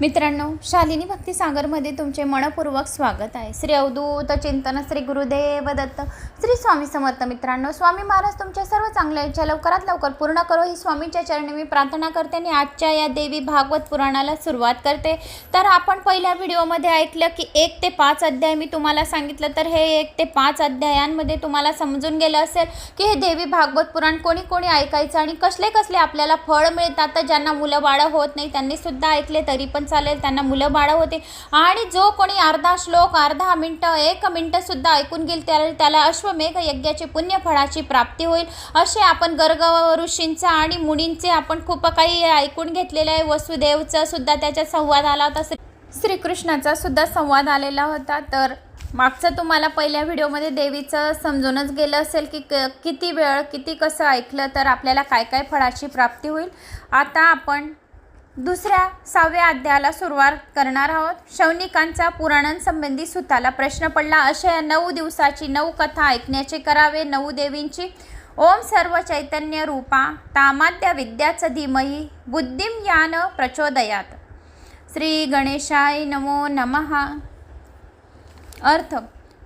मित्रांनो, शालिनी भक्ती सागरमध्ये तुमचे मनपूर्वक स्वागत आहे। श्री अवधूत चिंतन, श्री गुरुदेव दत्त, श्री स्वामी समर्थ। मित्रांनो, स्वामी महाराज तुमच्या सर्व चांगल्या इच्छा लवकरात लवकर पूर्ण करो ही स्वामींच्या चरणी मी प्रार्थना करते आणि आजच्या या देवी भागवत पुराणाला सुरुवात करते। तर आपण पहिल्या व्हिडिओमध्ये ऐकलं की 1 ते 5 अध्याय मी तुम्हाला सांगितलं, तर हे 1 ते 5 अध्यायांमध्ये तुम्हाला समजून गेलं असेल की हे देवी भागवत पुराण कोणी कोणी ऐकायचं आणि कसले कसले आपल्याला फळ मिळतात। तर ज्यांना मुलं बाळ होत नाही त्यांनी सुद्धा ऐकले तरी पण चालेल, त्यांना मुलं बाळ होते। आणि जो कोणी अर्धा श्लोक, अर्धा मिनिट, 1 मिनिट सुद्धा ऐकून घेईल त्याला अश्वमेघ यज्ञाची पुण्यफळाची प्राप्ती होईल। असे आपण गर्ग ऋषींचा आणि मुनींचे आपण खूप काही ऐकून घेतलेले आहे। वसुदेवचा सुद्धा त्याच्यात संवाद आला होता, श्रीकृष्णाचा सुद्धा संवाद आलेला होता। तर मागचं तुम्हाला पहिल्या व्हिडिओमध्ये देवीचं समजूनच गेलं असेल की किती वेळ किती कसं ऐकलं तर आपल्याला काय काय फळाची प्राप्ती होईल। आता आपण दुसऱ्या 6व्या अध्यायाला सुरुवात करणार आहोत। शौनिकांचा पुराणांसंबंधी सुताला प्रश्न पडला, अशा 9 दिवसाची 9 कथा ऐकण्याचे करावे 9 देवींची। ओम सर्व चैतन्य रूपा तामाद्या विद्याच धीमहि बुद्धिं यान प्रचोदयात। श्री गणेशाय नमो नमः। अर्थ,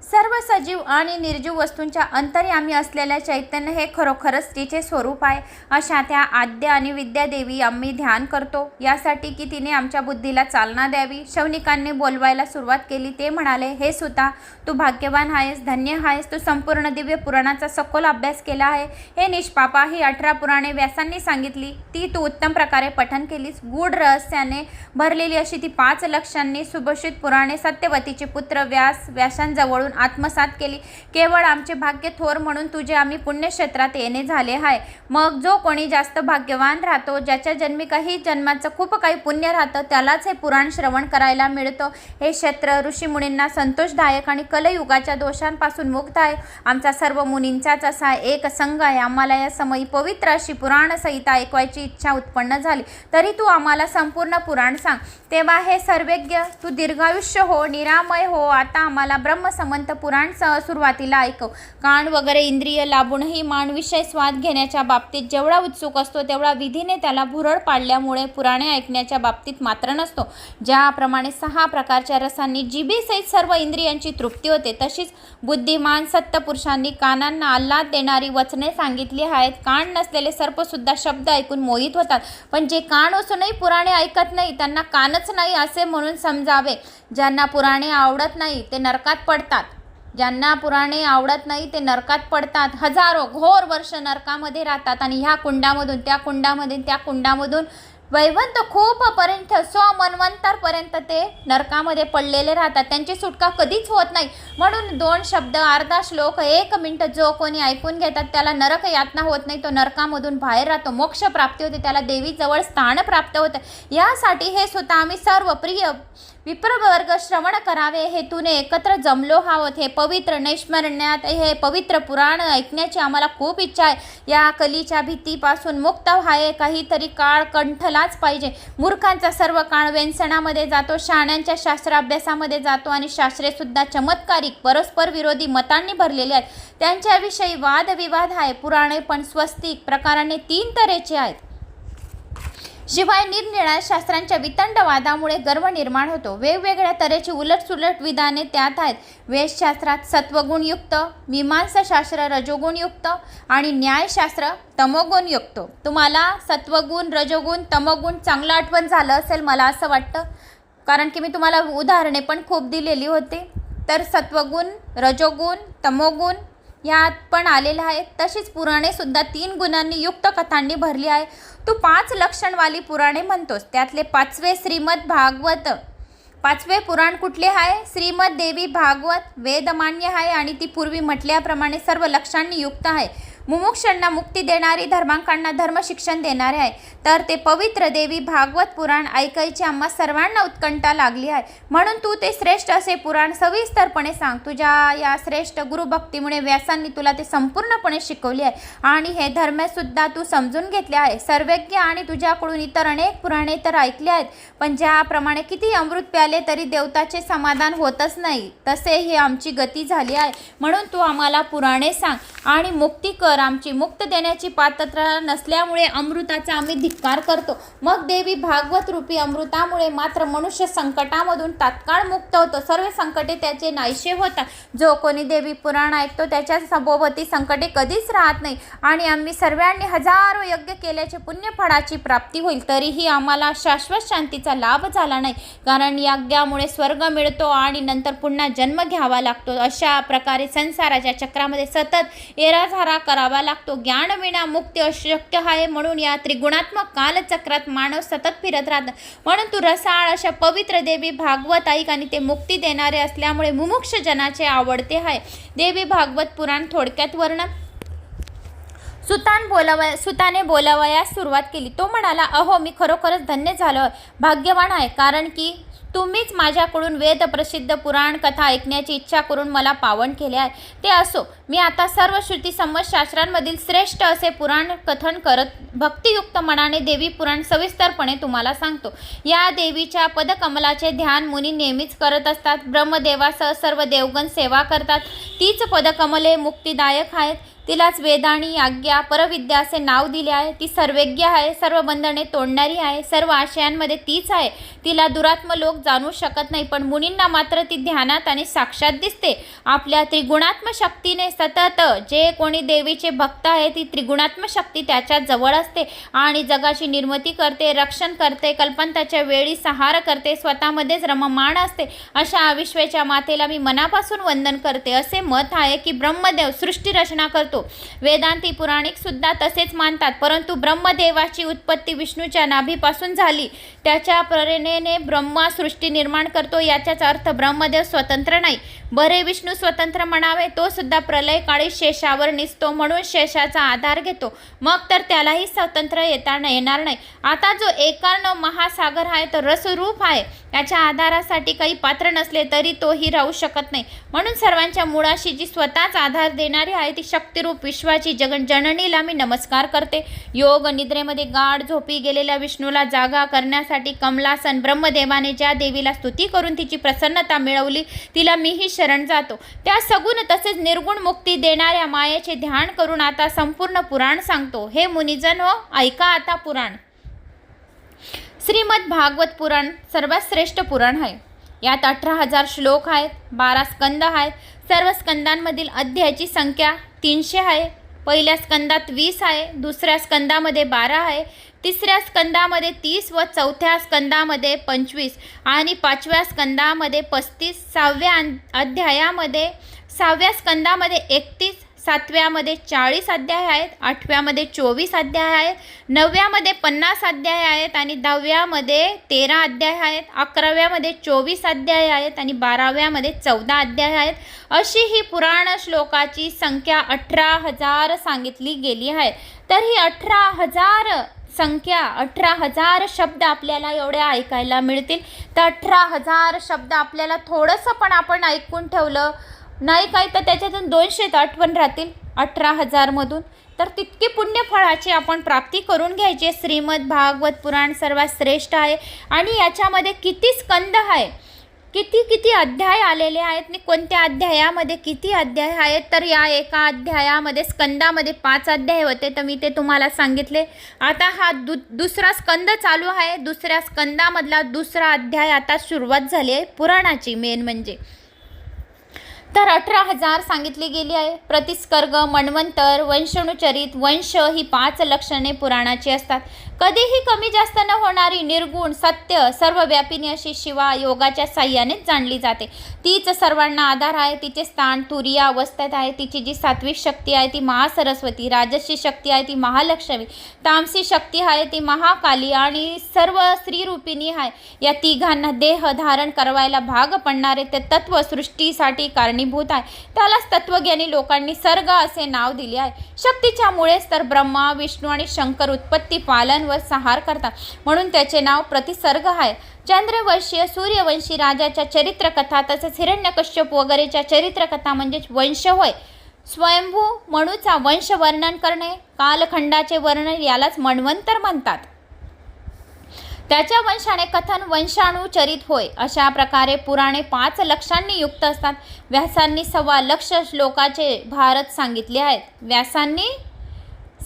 सर्व सजीव आणि निर्जीव वस्तूंच्या अंतर्यामी असलेल्या चैतन्य हे खरोखरच तिचे स्वरूप आहे। अशा त्या आद्य आणि विद्या देवी आम्ही ध्यान करतो, यासाठी की तिने आमच्या बुद्धीला चालना द्यावी। शौनिकांनी बोलवायला सुरुवात केली। ते म्हणाले, हे सुता, तू भाग्यवान आहेस, धन्य आहेस, तू संपूर्ण दिव्य पुराणाचा सखोल अभ्यास केला आहे। हे निष्पापा, ही 18 पुराणे व्यासांनी सांगितली, ती तू उत्तम प्रकारे पठन केलीस। गूढ रहस्याने भरलेली अशी ती 5 लक्षांनी सुभूषित पुराणे सत्यवतीचे पुत्र व्यासांजवळून आत्मसात केली। केवळ आमचे भाग्य थोर म्हणून तुझे आम्ही पुण्यक्षेत्रात येणे झाले आहे। मग जो कोणी जास्त भाग्यवान राहतो, ज्याच्या जन्मी काही जन्माचं खूप काही पुण्य राहतं, त्यालाच हे पुराण श्रवण करायला मिळतं। हे क्षेत्र ऋषीमुनींना संतोषदायक आणि कलयुगाच्या दोषांपासून मुक्त आहे। आमचा सर्व मुनींचाच असा एक संघ आहे। आम्हाला या समयी पवित्र अशी पुराण संहिता ऐकवायची इच्छा उत्पन्न झाली, तरी तू आम्हाला संपूर्ण पुराण सांग। तेव्हा हे सर्वज्ञ, तू दीर्घायुष्य हो, निरामय हो। आता आम्हाला ब्रह्मसंबंध पुराण सुरुवातीला ऐकव। कान वगैरे इंद्रिय लाभूनही मान विषय स्वाद घेण्याच्या बाबतीत जेवढा उत्सुक असतो, तेवढा विधीने त्याला भुरळ पाडल्यामुळे पुराणे ऐकण्याच्या बाबतीत मात्र नसतो। ज्याप्रमाणे 6 प्रकारच्या रसांनी जिभेसहित सर्व इंद्रियांची तृप्ती होते, तशीच बुद्धिमान सत्पुरुषांनी कानांना आल्हाद देणारी वचने सांगितली आहेत। कान नसलेले सर्पसुद्धा शब्द ऐकून मोहित होतात, पण जे कान असूनही पुराणे ऐकत नाही त्यांना कानच नाही असे म्हणून समजावे। ज्यांना पुराणे आवडत नाही ते नरकात पडतात, ज्यांना पुराणे आवडत नाही ते नरकात पडतात, हजारो घोर वर्ष नरकामध्ये राहतात आणि ह्या कुंडामधून त्या कुंडामध्ये त्या कुंडामधून वैवंत खूप पर्यंत 100 मन्वंतरपर्यंत ते नरकामध्ये पडलेले राहतात। त्यांची सुटका कधीच होत नाही। म्हणून 2 शब्द, अर्धा श्लोक, 1 मिनिट जो कोणी ऐकून घेतात त्याला नरक यातना होत नाही, तो नरकामधून बाहेर राहतो, मोक्ष प्राप्ती होते, त्याला देवीजवळ स्थान प्राप्त होते। यासाठी हे सुद्धा आम्ही सर्व प्रिय विप्रवर्ग श्रवण करावे हेतूने एकत्र जमलो आहोत। हे पवित्र नैष्मरण्यात हे पवित्र पुराण ऐकण्याची आम्हाला खूप इच्छा आहे। या कलीच्या भीतीपासून मुक्त व्हावे, काहीतरी काळ कंठलाच पाहिजे। मूर्खांचा सर्व काळ व्यसनामध्ये जातो, शहाण्यांच्या शास्त्राभ्यासामध्ये जातो आणि शास्त्रे सुद्धा चमत्कारिक परस्पर विरोधी मतांनी भरलेले आहेत। त्यांच्याविषयी वादविवाद आहे। पुराणे पण स्वस्तिक प्रकाराने 3 तऱ्हेचे आहेत। शिवाय निरनिराळ्या शास्त्रांच्या वितंडवादामुळे गर्व निर्माण होतो। वेगवेगळ्या तऱ्हेची उलटसुलट विधाने त्यात आहेत। वेदशास्त्रात सत्वगुणयुक्त, मीमांसाशास्त्र रजोगुणयुक्त आणि न्यायशास्त्र तमोगुणयुक्त। तुम्हाला सत्वगुण, रजोगुण, तमोगुण चांगलं आठवण झालं असेल मला असं वाटतं, कारण की मी तुम्हाला उदाहरणे पण खूप दिलेली होती। तर सत्वगुण, रजोगुण, तमोगुण यात पण आलेलं आहे। तशीच पुराणे सुद्धा 3 गुणांनी युक्त कथांनी भरली आहे। तू 5 लक्षणवाली पुराणे म्हणतोस, त्यातले 5वे श्रीमद भागवत। 5वे पुराण कुठले आहे? श्रीमद देवी भागवत वेदमान्य आहे आणि ती पूर्वी म्हटल्याप्रमाणे सर्व लक्षांनी युक्त आहे। मुमुक्षांना मुक्ती देणारी, धर्मांकांना धर्मशिक्षण देणारे आहे। तर ते पवित्र देवी भागवत पुराण ऐकायची आम्हा सर्वांना उत्कंठा लागली आहे। म्हणून तू ते श्रेष्ठ असे पुराण सविस्तरपणे सांग। तुझ्या या श्रेष्ठ गुरुभक्तीमुळे व्यासांनी तुला ते संपूर्णपणे शिकवले आहे आणि हे धर्मसुद्धा तू समजून घेतले आहे। सर्वज्ञ, आणि तुझ्याकडून इतर अनेक पुराणे तर ऐकले आहेत, पण ज्याप्रमाणे किती अमृत प्याले तरी देवताचे समाधान होतच नाही, तसे ही आमची गती झाली आहे। म्हणून तू आम्हाला पुराणे सांग आणि मुक्ती कर। तर आमची मुक्त देण्याची पात्रता नसल्यामुळे अमृताचा आम्ही धिक्कार करतो. मग देवी भागवत रूपी अमृतामुळे मात्र मनुष्य संकटामधून तात्काळ मुक्त होतो. सर्व संकटे त्याचे नाहीसे होतात. जो कोणी देवी पुराण ऐकतो त्याच्या सभोवती संकटे कधीच राहत नाही आणि आम्ही सर्वांनी हजारो यज्ञ केल्याचे पुण्यफळाची प्राप्ती होईल. तरीही आम्हाला शाश्वत शांतीचा लाभ झाला नाही, कारण यज्ञामुळे स्वर्ग मिळतो आणि नंतर पुन्हा जन्म घ्यावा लागतो. अशा प्रकारे संसाराच्या चक्रामध्ये सतत येराझारा करावा लागतो. ज्ञानविना मुक्ती अशक्य आहे. म्हणून या त्रिगुणात्मक कालचक्रात मानव सतत फिरत राहतात. म्हणून तू रसाळ अशा पवित्र देवी भागवत ऐक आणि ते मुक्ती देणारे असल्यामुळे मुमुक्ष जनाचे आवडते आहे. देवी भागवत पुराण थोडक्यात वर्णन. सुताने बोलावयास सुरुवात केली. तो म्हणाला, अहो, मी खरोखरच धन्य झालो, भाग्यवान आहे, कारण की तुम्हीच माझ्याकडून वेद प्रसिद्ध पुराण कथा ऐकण्याची इच्छा करून मला पावन केले आहे. ते असो, मी आता सर्व श्रुतीसंमत शास्त्रांमधील श्रेष्ठ असे पुराण कथन करत भक्तियुक्त मनाने देवी पुराण सविस्तरपणे तुम्हाला सांगतो. या देवीच्या पदकमलाचे ध्यान मुनी नेहमीच करत असतात. ब्रह्मदेवासह सर्व देवगण सेवा करतात. तीच पदकमले मुक्तिदायक आहेत. तिलाच वेदाणी आज्ञा परविद्या असे नाव दिले आहे. ती सर्वज्ञ आहे, सर्व बंधने तोडणारी आहे. सर्व आशयांमध्ये तीच आहे. तिला दुरात्म लोक जाणू शकत नाही, पण मुनींना मात्र ती ध्यानात आणि साक्षात दिसते. आपल्या त्रिगुणात्म शक्तीने सतत जे कोणी देवीचे भक्त आहे, ती त्रिगुणात्म शक्ती त्याच्या जवळ असते आणि जगाची निर्मिती करते, रक्षण करते, कल्पांताच्या वेळी संहार करते, स्वतःमध्येच रममाण असते. अशा विश्वाच्या मातेला मी मनापासून वंदन करते. असे मत आहे की ब्रह्मदेव सृष्टी रचना करतो. वेदांती पुराणिक सुद्धा तसेच मानतात. परंतु ब्रह्मदेवाची उत्पत्ती विष्णूच्या नाभीपासून झाली. त्याच्या प्रेरणेने ब्रह्मा सृष्टी निर्माण करतो. याचाच अर्थ ब्रह्मदेव स्वतंत्र नाही. बरे, विष्णू स्वतंत्र म्हणावे. तो सुद्धा प्रलय काळी शेषावर निसतो, म्हणून शेषाचा आधार घेतो. मग तर त्यालाही स्वतंत्र येणार नाही. आता जो एकार्ण महासागर आहे तो रसरूप आहे. त्याच्या आधारासाठी काही पात्र नसले तरी तोही राहू शकत नाही. म्हणून सर्वांच्या मुळाशी जी स्वतःच आधार देणारी आहे, ती शक्तिरूप विश्वाची जननीला मी नमस्कार करते. योग निद्रेमध्ये गाढ झोपी गेलेल्या विष्णूला जागा करण्यासाठी कमलासन ब्रह्मदेवाने ज्या देवीला स्तुती करून तिची प्रसन्नता मिळवली, तिला मीही शरण जातो. त्या सगुण तसेच निर्गुण मुक्ती देणाऱ्या मायेचे ध्यान करून आता संपूर्ण पुराण सांगतो. हे मुनिजन हो, ऐका आता पुराण. श्रीमद भागवत पुराण सर्वात श्रेष्ठ पुराण आहे. यात 18,000 श्लोक आहेत, 12 स्कंद आहेत. सर्व स्कंदांमधील अध्यायाची संख्या 300 आहे. पहिल्या स्कंदात 20 आहे, दुसऱ्या स्कंदामध्ये 12 आहे, तिसऱ्या स्कंदामध्ये 30 व चौथ्या स्कंदामध्ये 25 आणि 5व्या स्कंदामध्ये 35. 6व्या स्कंदामध्ये 31, 7व्यामध्ये 40 अध्याय आहेत, 8व्यामध्ये 24 अध्याय आहेत, 9व्यामध्ये 50 अध्याय आहेत आणि 10व्यामध्ये 13 अध्याय आहेत, 11व्यामध्ये 24 अध्याय आहेत आणि 12व्यामध्ये 14 अध्याय आहेत. अशी ही पुराण श्लोकाची संख्या 18,000 सांगितली गेली आहे. तर ही 18,000 संख्या, 18,000 शब्द आपल्याला एवढ्या ऐकायला मिळतील. तर 18,000 शब्द आपल्याला थोडंसं पण आपण ऐकून ठेवलं नाही काय तर त्याच्यातून 200 आठवण राहतील 18,000मधून. तर तितकी पुण्यफळाची आपण प्राप्ती करून घ्यायची. श्रीमद भागवत पुराण सर्वात श्रेष्ठ आहे आणि याच्यामध्ये किती स्कंद आहे, किती अध्याय आलेले आहेत आणि कोणत्या अध्यायामध्ये किती अध्याय आहेत. तर या एका अध्यायामध्ये स्कंदामध्ये 5 अध्याय होते, तर मी ते तुम्हाला सांगितले. आता हा दुसरा स्कंद चालू आहे. दुसऱ्या स्कंदामधला दुसरा अध्याय आता सुरुवात झाली आहे पुराणाची मेन म्हणजे. तर 18,000 सांगितली गेली आहे. प्रतिस्कर्ग, मन्वंतर, वंशानुचरित, वंश ही 5 लक्षणे पुराणाची असतात. कधीही कमी जास्त न होणारी निर्गुण सत्य सर्वव्यापिनी अशी शिवा योगाच्या साह्यानेच जाणली जाते. तीच सर्वांना आधार आहे. तिचे स्थान तुरीय अवस्थेत आहे. तिची जी सात्विक शक्ती आहे ती महासरस्वती, राजसी शक्ती आहे ती महालक्ष्मी, तामसी शक्ती आहे ती महाकाली आणि सर्व स्त्रीरूपिणी आहे. या तिघांना देह धारण करवायला भाग पडणारे ते तत्व सृष्टीसाठी कारणीभूत आहे. त्यालाच तत्वज्ञानी लोकांनी सर्ग असे नाव दिले आहे. शक्तीच्या मुळेच तर ब्रह्मा, विष्णू आणि शंकर उत्पत्ती, पालन व संहार करतात, म्हणून त्याचे नाव प्रतिसर्ग आहे. चंद्रवंशीय सूर्यवंशी राजाच्या चरित्रकथा तसेच हिरण्यकश्यप वगैरेच्या चरित्रकथा म्हणजेच वंश होय. स्वयंभू मनुचा वंश वर्णन करणे, कालखंडाचे वर्णन यालाच मन्वंतर म्हणतात. त्याच्या वंशाने कथन वंशानुचरित होय. अशा प्रकारे पुराणे 5 लक्षांनी युक्त असतात. व्यासांनी 1.25 लक्ष श्लोकाचे भारत सांगितले आहेत. व्यासांनी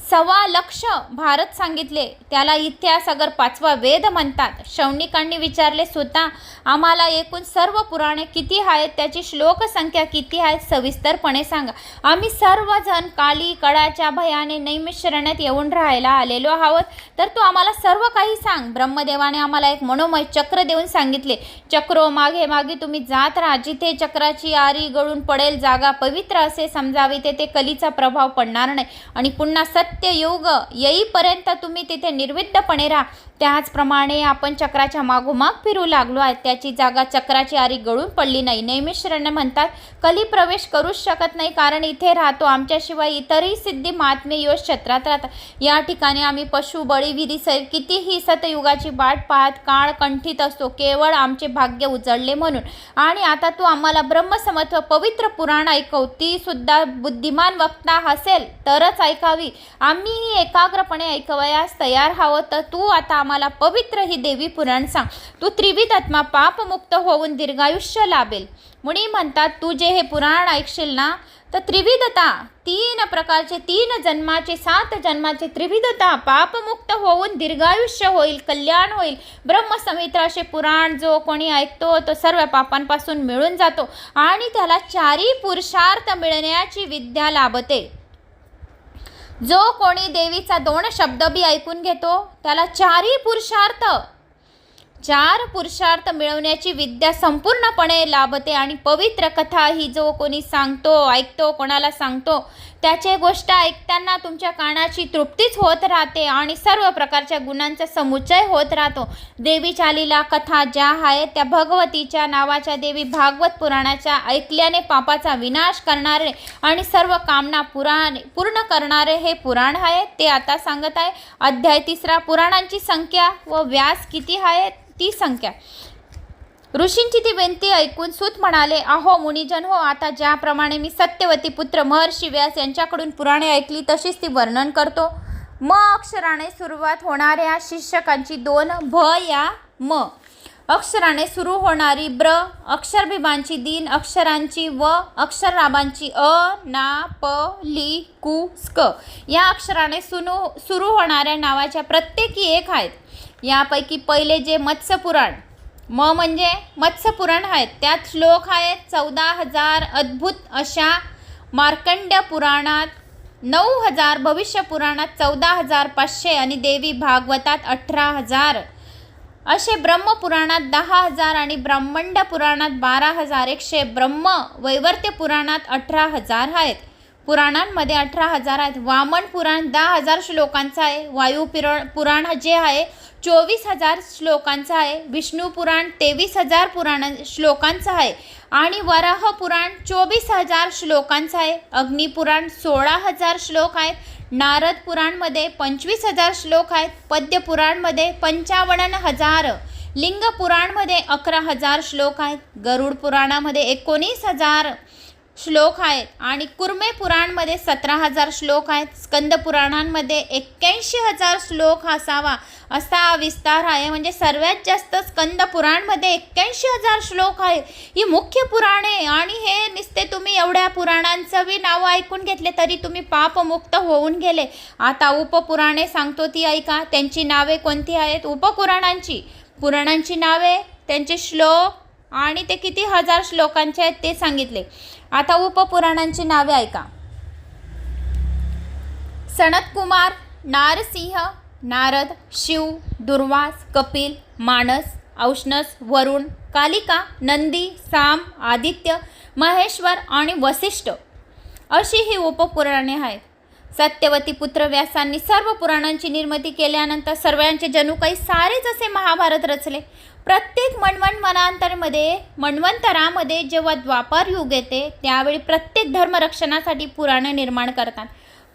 1,00,000 भारत सांगितले. त्याला इतिहास अगर 5वा वेद म्हणतात. शौनिकांनी विचारले, सुता आम्हाला एकूण सर्व पुराणे किती आहेत, त्याची श्लोक संख्या किती आहे, सविस्तरपणे सांगा. आम्ही सर्वजण काली कडाच्या भयाने नैमिषारण्यात येऊन राहायला आलेलो आहोत, तर तू आम्हाला सर्व काही सांग. ब्रह्मदेवाने आम्हाला एक मनोमय चक्र देऊन सांगितले, चक्रो मागे मागे तुम्ही जात राहा. जिथे चक्राची आरी गळून पडेल जागा पवित्र असे समजावी, तेथे कलीचा प्रभाव पडणार नाही आणि पुन्हा सत्ययुग येईपर्यंत तुम्ही तिथे निर्विद्यपणे राहा. त्याचप्रमाणे आपण चक्राच्या मागोमाग फिरू लागलो आहे. त्याची जागा चक्राची आरी गळून पडली नाही. नैमिषारण्य म्हणतात कली प्रवेश करूच शकत नाही, कारण इथे राहतो. आमच्याशिवाय इतरही सिद्धी महात्मे योज क्षेत्रात राहतात. या ठिकाणी आम्ही पशु बळी विधी सैर कितीही सतयुगाची वाट पाहत काळ कंठित असतो, केवळ आमचे भाग्य उजळले म्हणून. आणि आता तू आम्हाला ब्रह्मसमत्व पवित्र पुराण ऐकव. ती सुद्धा बुद्धिमान वक्ता असेल तरच ऐकावी. आम्हीही एकाग्रपणे ऐकवयास तयार आहोत. तर तू आता आम्हाला पवित्र ही देवी पुराण सांग. तू त्रिविध आत्मा पापमुक्त होऊन दीर्घायुष्य लाभेल. मुनी म्हणतात तू जे हे पुराण ऐकशील ना, तर त्रिविधता 3 प्रकारचे 3 जन्माचे 7 जन्माचे त्रिविधता पापमुक्त होऊन दीर्घायुष्य होईल, कल्याण होईल. ब्रह्मसमित्र असे पुराण जो कोणी ऐकतो तो सर्व पापांपासून मिळून जातो आणि त्याला 4 पुरुषार्थ मिळण्याची विद्या लाभते. जो कोणी देवीचा 2 शब्द बी ऐकून घेतो त्याला 4 पुरुषार्थ मिळवण्याची विद्या संपूर्णपणे लाभते. आणि पवित्र कथा ही जो कोणी सांगतो ऐकतो कोणाला सांगतो त्याचे गोष्ट ऐकताना तुमच्या कानाची तृप्तीच होत राहते आणि सर्व प्रकारच्या गुणांचा समुच्चय होत राहतो. देवीच्या लीला कथा ज्या आहेत त्या भगवतीच्या नावाच्या देवी भागवत पुराणाच्या ऐकल्याने पापाचा विनाश करणारे आणि सर्व कामना पूर्ण करणारे हे पुराण आहे. ते आता सांगत आहे. अध्याय 3 पुराणांची संख्या व व्यास किती आहेत ती संख्या. ऋषींची ती विनंती ऐकून सूत म्हणाले, अहो मुनिजन हो, आता ज्याप्रमाणे मी सत्यवती पुत्र महर्षी व्यास यांच्याकडून पुराणे ऐकली तशीच ती वर्णन करतो. म अक्षराने सुरुवात होणाऱ्या शीर्षकांची 2 भ या म अक्षराने सुरू होणारी ब्र, अक्षरभिमांची 3 अक्षरांची व अक्षरराबांची अ ना प ली कु स्क या अक्षराने सुरू होणाऱ्या नावाच्या प्रत्येकी 1 आहेत. यापैकी पहिले जे मत्स्य पुराण म म्हणजे मत्स्य पुराण आहेत, त्यात श्लोक आहेत 14,000 अद्भुत अशा. मार्कंड्य पुराणात 9,000, भविष्य पुराणात 14,500 आणि देवी भागवतात 18,000 असे. ब्रह्मपुराणात 10,000 आणि ब्रह्मांड पुराणात 12,100. ब्रह्म वैवर्त्य पुराणात 18,000 आहेत. पुराणांमध्ये 18,000 आहेत. वामन पुराण 10,000 श्लोकांचं आहे. वायू पुराण जे आहे 24,000 श्लोकांचं आहे. विष्णू पुराण 23,000 श्लोकांचं आहे आणि वराह पुराण 24,000 श्लोकांचं आहे. अग्निपुराण 16,000 श्लोक आहेत. नारद पुराणमध्ये 25,000 श्लोक आहेत. पद्य पुराणमध्ये 55,000. लिंग पुराणमध्ये 11,000 श्लोक आहेत. गरुड पुराणामध्ये 19,000 श्लोक आहेत आणि कुर्मे पुराणमध्ये 17,000 श्लोक आहेत. स्कंद पुराणांमध्ये 81,000 श्लोक असावा असा विस्तार आहे. म्हणजे सर्वात जास्त स्कंद पुराणमध्ये 81,000 श्लोक आहे. ही मुख्य पुराणे आणि हे नुसते तुम्ही एवढ्या पुराणांचं बी नावं ऐकून घेतले तरी तुम्ही पापमुक्त होऊन गेले. आता उपपुराणे सांगतो ती ऐका. त्यांची नावे कोणती आहेत? पुराणांची नावे, त्यांचे श्लोक आणि ते किती 1000 श्लोकांचे आहेत ते सांगितले. आता उपपुराणांची नावे ऐका. सनतकुमार, नारसिंह, नारद, शिव, दुर्वास, कपिल, मानस, औष्णस, वरुण, कालिका, नंदी, साम, आदित्य, महेश्वर आणि वसिष्ठ अशी ही उपपुराणे आहेत. सत्यवती पुत्र व्यासांनी सर्व पुराणांची निर्मिती केल्यानंतर सर्वांचे जणू काही सारेच असे महाभारत रचले. प्रत्येक मन्वंतरामध्ये जेव्हा द्वापार युग येते त्यावेळी प्रत्येक धर्मरक्षणासाठी पुराणे निर्माण करतात.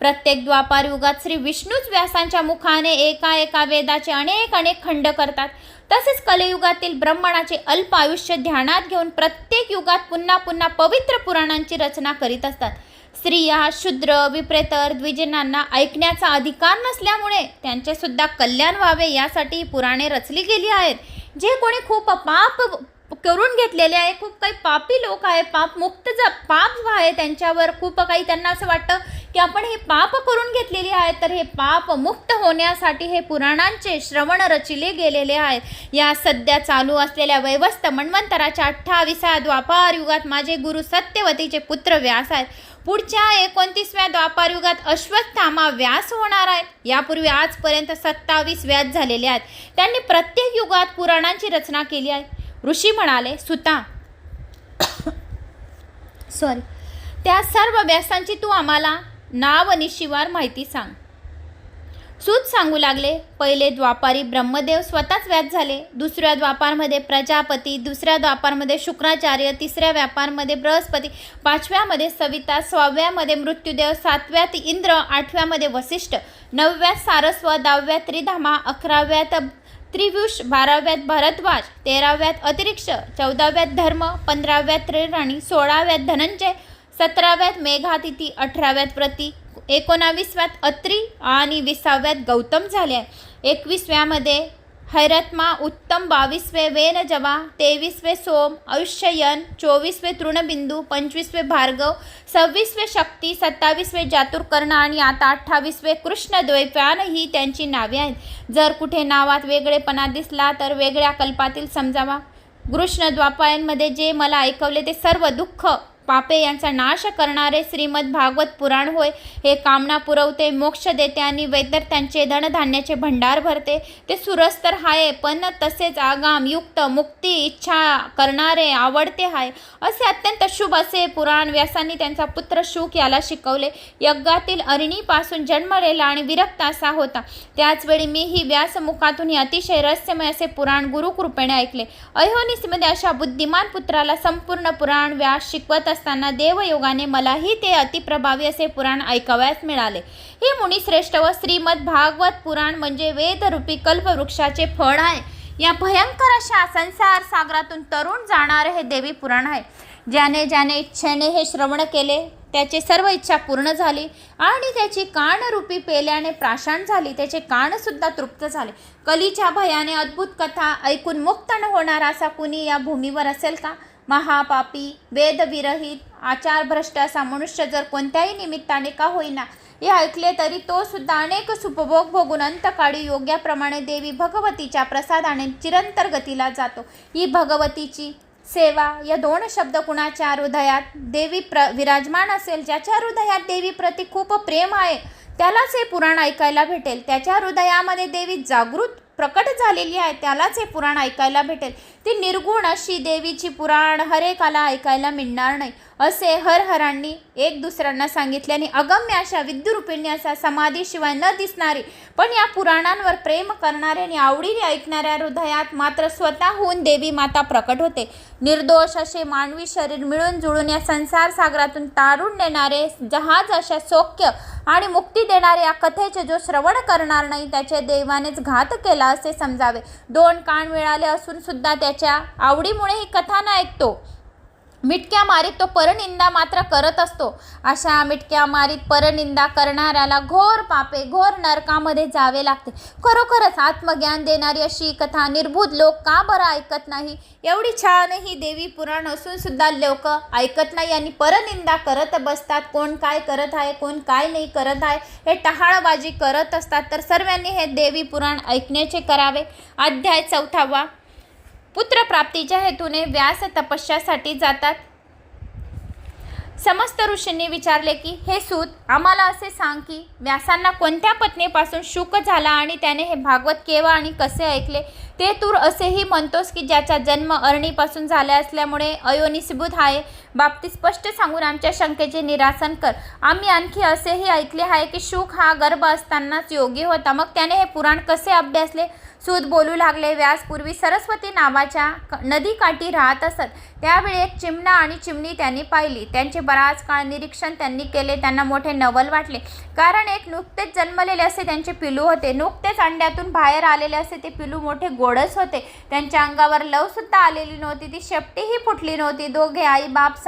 प्रत्येक द्वापार युगात श्री विष्णूच व्यासांच्या मुखाने एका वेदाचे अनेक खंड करतात. तसेच कलियुगातील ब्राह्मणाचे अल्प आयुष्य ध्यानात घेऊन प्रत्येक युगात पुन्हा पवित्र पुराणांची रचना करीत असतात. स्त्रिया, शूद्र, विप्रेतर, द्विजनांना ऐकण्याचा अधिकार नसल्यामुळे त्यांचे सुद्धा कल्याण व्हावे यासाठी पुराणे रचली गेली आहेत. जे कोणी खूप करून घेतलेले आहे. खूप काही पापी लोक आहे, पाप आहे त्यांच्यावर. खूप काही त्यांना असं वाटतं की आपण हे पाप करून घेतलेले आहेत, तर हे पाप मुक्त होण्यासाठी हे पुराणांचे श्रवण रचिले गेलेले आहेत. या सध्या चालू असलेल्या वैवस्त मन्वंतराच्या 28व्या द्वापार युगात माझे गुरु सत्यवतीचे पुत्र व्यास आहेत. पुढच्या 29व्या द्वापार युगात अश्वत्थामा व्यास होणार आहेत. यापूर्वी आजपर्यंत 27 व्यास झालेले आहेत. त्यांनी प्रत्येक युगात पुराणांची रचना केली आहे. ऋषी म्हणाले, सुता त्या सर्व व्यासांची तू आम्हाला नावनिशिवार माहिती सांग. सूत सांगू लागले, पहिले द्वापारी ब्रह्मदेव स्वतःच व्यास झाले. दुसऱ्या द्वापारमध्ये प्रजापती, दुसऱ्या द्वापारमध्ये शुक्राचार्य, तिसऱ्या व्यापारमध्ये बृहस्पती, पाचव्यामध्ये सविता, 6व्यामध्ये मृत्युदेव, 7व्यात इंद्र, 8व्यामध्ये वसिष्ठ, 9व्यात सारस्वत, 10व्यात त्रिधामा, 11व्यात त्रिवृष, 12व्यात भरद्वाज, 13व्यात अंतरिक्ष, 14व्यात धर्म, 15व्यात त्रिराणी, 16व्यात धनंजय, 17व्यात मेघातिथी, 18व्यात प्रती, 19व्यात अत्री आणि 20व्यात गौतम झाले आहे. 21व्यामध्ये हैरत्मा, उत्तम, 22वे वेनजवा, 23वे सोम, आयुष्ययन, 24वे तृणबिंदू, 25वे भार्गव, 26वे शक्ती, 27वे जातुर्कर्ण आणि आता 28वे कृष्णद्वैपायन ही त्यांची नावे आहेत. जर कुठे नावात वेगळेपणा दिसला तर वेगळ्या कल्पातील समजावा. कृष्णद्वैपायनमध्ये जे मला ऐकवले ते सर्व दुःख पापे यांचा नाश करणारे श्रीमद भागवत पुराण होय. हे कामना पुरवते, मोक्ष देते आणि वैदर्त्यांचे धनधान्याचे भंडार भरते. ते सुरस्तर हाय, पण तसेच आगाम युक्त मुक्ती इच्छा करणारे आवडते हाय. असे अत्यंत शुभ असे पुराण व्यासांनी त्यांचा पुत्र शुक याला शिकवले. यज्ञातील अरणीपासून जन्मलेला आणि विरक्त असा होता. त्याचवेळी मीही व्यासमुखातून ही अतिशय रहस्यमय असे पुराण गुरुकृपेने ऐकले. अहोनिसमध्ये अशा बुद्धिमान पुत्राला संपूर्ण पुराण व्यास शिकवत असताना देवयोगाने मलाही ते अतिप्रभावी असे पुराण ऐकावयास मिळाले. हे मुनिश्रेष्ठ व श्रीमद भागवत पुराण म्हणजे वेदरूपी कल्पवृक्षाचे फळ आहे. या भयंकर अशा संसार सागरातून तरुण जाणारे हे देवी पुराण आहे. ज्याने ज्याने इच्छेने हे श्रवण केले त्याची सर्व इच्छा पूर्ण झाली आणि त्याची कानरूपी पेल्याने प्राशन झाली. त्याचे कानसुद्धा तृप्त झाले. कलीच्या भयाने अद्भुत कथा ऐकून मुक्त न होणारा असा कुणी या भूमीवर असेल का? महापापी, वेदविरहित, आचारभ्रष्ट असा मनुष्य जर कोणत्याही निमित्ताने का होईना हे ऐकले तरी तो सुद्धा अनेक सुपभोग भोगून अंतकाळी योग्याप्रमाणे देवी भगवतीच्या प्रसादाने चिरंतर गतीला जातो. ही भगवतीची सेवा या दोन शब्द कुणाच्या हृदयात देवी विराजमान असेल, ज्याच्या हृदयात देवी प्रति खूप प्रेम आहे त्यालाच हे पुराण ऐकायला भेटेल. त्याच्या हृदयामध्ये देवी जागृत प्रकट झालेली आहे त्यालाच हे पुराण ऐकायला भेटेल. ती निर्गुण अशी देवीची पुराण हरेकाला ऐकायला मिळणार नाही असे हरहरांनी एक दुसऱ्यांना सांगितल्याने अगम्य अशा विद्युरूपिणी असा समाधीशिवाय न दिसणारी पण या पुराणांवर प्रेम करणारे आणि आवडीने ऐकणाऱ्या हृदयात मात्र स्वतःहून देवी माता प्रकट होते. निर्दोष असे मानवी शरीर मिळून जुळून या संसार सागरातून तारून नेणारे जहाज अशा सौख्य आणि मुक्ती देणारे या कथेचे जो श्रवण करणार नाही त्याचे देवानेच घात केला असे समजावे. 2 कान मिळाले असून सुद्धा त्याच्या आवडीमुळे ही कथा न ऐकतो. मिटक्या मारीत तो परनिंदा मात्र करत असतो. अशा मिटक्या मारीत परनिंदा करणाऱ्याला घोर पापे घोर नरकामध्ये जावे लागते. खरोखरच आत्मज्ञान देणारी अशी कथा निर्बुध लोक का बरं ऐकत नाही? एवढी छान ही देवी पुराण असून सुद्धा लोक ऐकत नाही आणि परनिंदा करत बसतात. कोण काय करत आहे, कोण काय नाही करत आहे हे टहाळबाजी करत असतात. तर सर्वांनी हे देवी पुराण ऐकण्याचे करावे. अध्याय 4. पुत्रप्राप्तीच्या हेतूने व्यास तपस्यासाठी जातात. समस्त ऋषींनी विचारले की हे सूत, आम्हाला असे सांग की व्यासांना कोणत्या पत्नीपासून शुक झाला आणि त्याने हे भागवत केव्हा आणि कसे ऐकले? ते तू असेही म्हणतोस की ज्याचा जन्म अरणीपासून झाला असल्यामुळे अयोनिसभूत आहे. बाबतीत स्पष्ट सांगून आमच्या शंकेचे निरासन कर. आम्ही आणखी असेही ऐकले आहे की शुक हा गर्भ असतानाच योगी होता. मग त्याने हे पुराण कसे अभ्यासले? सूत बोलू लागले, व्यास पूर्वी सरस्वती नावाच्या नदीकाठी राहत असत. त्यावेळी एक चिमणा आणि चिमणी त्यांनी पाहिली. त्यांचे बराच काळ निरीक्षण त्यांनी केले. त्यांना मोठे नवल वाटले, कारण एक नुकतेच जन्मलेले असे त्यांचे पिलू होते. नुकतेच अंड्यातून बाहेर आलेले असे ते पिलू मोठे गोडस होते. त्यांच्या अंगावर लवसुद्धा आलेली नव्हती, ती शेपटीही फुटली नव्हती. दोघे आई बाप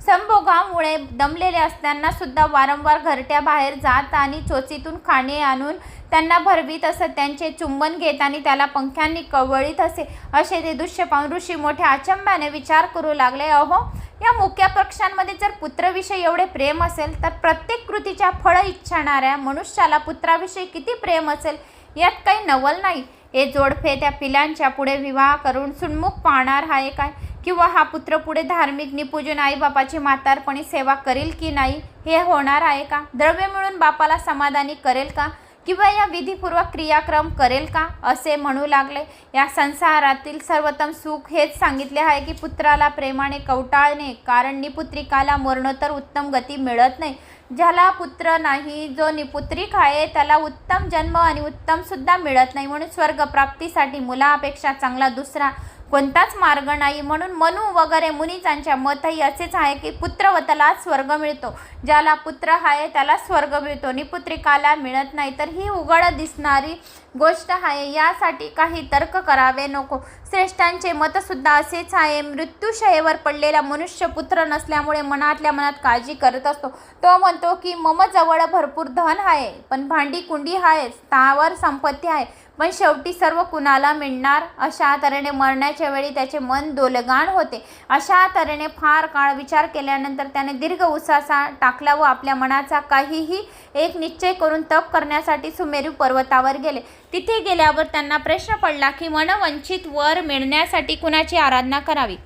संभोगामुळे दमलेले असताना सुद्धा वारंवार घरट्या बाहेर जात आणि चोचीतून खाणे आणून त्यांना भरवीत असत. त्यांचे चुंबन घेत आणि त्याला पंख्यांनी कवळीत असे ते दृश्य पाहून ऋषी मोठ्या अचंब्याने विचार करू लागले, अहो, या मुक्या पक्षांमध्ये जर पुत्राविषयी एवढे प्रेम असेल तर प्रत्येक कृतीच्या फळ इच्छाणाऱ्या मनुष्याला पुत्राविषयी किती प्रेम असेल, यात काही नवल नाही. हे जोडपे त्या पिलांच्या पुढे विवाह करून सुन्मुख पाहणार आहे काय? किंवा हा पुत्र पुढे धार्मिक निपूजून आईबापाची म्हातारपणी सेवा करील की नाही हे होणार आहे का? द्रव्य मिळून बापाला समाधानी करेल का? किंवा या विधीपूर्वक क्रियाक्रम करेल का? असे म्हणू लागले. या संसारातील सर्वोत्तम सुख हेच सांगितले आहे की पुत्राला प्रेमाने कवटाळणे, कारण निपुत्रिकाला मरणोत्तर उत्तम गती मिळत नाही. ज्याला पुत्र नाही, जो निपुत्रिक आहे, त्याला उत्तम जन्म आणि उत्तम सुद्धा मिळत नाही. म्हणून स्वर्गप्राप्तीसाठी मुलापेक्षा चांगला दुसरा कोणताच मार्ग नाही. म्हणून मनु वगैरे मुनीचांच्या मतही असेच आहे की पुत्रवतालाच स्वर्ग मिळतो. ज्याला पुत्र आहे त्याला स्वर्ग मिळतो, निपुत्रिकाला मिळत नाही. तर ही उघड दिसणारी गोष्ट आहे, यासाठी काही तर्क करावे नको. श्रेष्ठांचे मतसुद्धा असेच आहे. मृत्यूशयेवर पडलेला मनुष्य पुत्र नसल्यामुळे मनातल्या मनात काळजी करत असतो. तो म्हणतो की ममजवळ भरपूर धन आहे, पण भांडी कुंडी आहे, स्थावर संपत्ती आहे, पण शेवटी सर्व कुणाला मिळणार? अशा तऱ्हेने मरण्याच्या वेळी त्याचे मन दोलगाण होते. अशा तऱ्हेने फार काळ विचार केल्यानंतर त्याने दीर्घ उसासा टाकला व आपल्या मनाचा काहीही एक निश्चय करून तप करण्यासाठी सुमेरू पर्वतावर गेले. तिथे गेल्यावर त्यांना प्रश्न पडला की मनवंचित वर मिळण्यासाठी कुणाची आराधना करावी?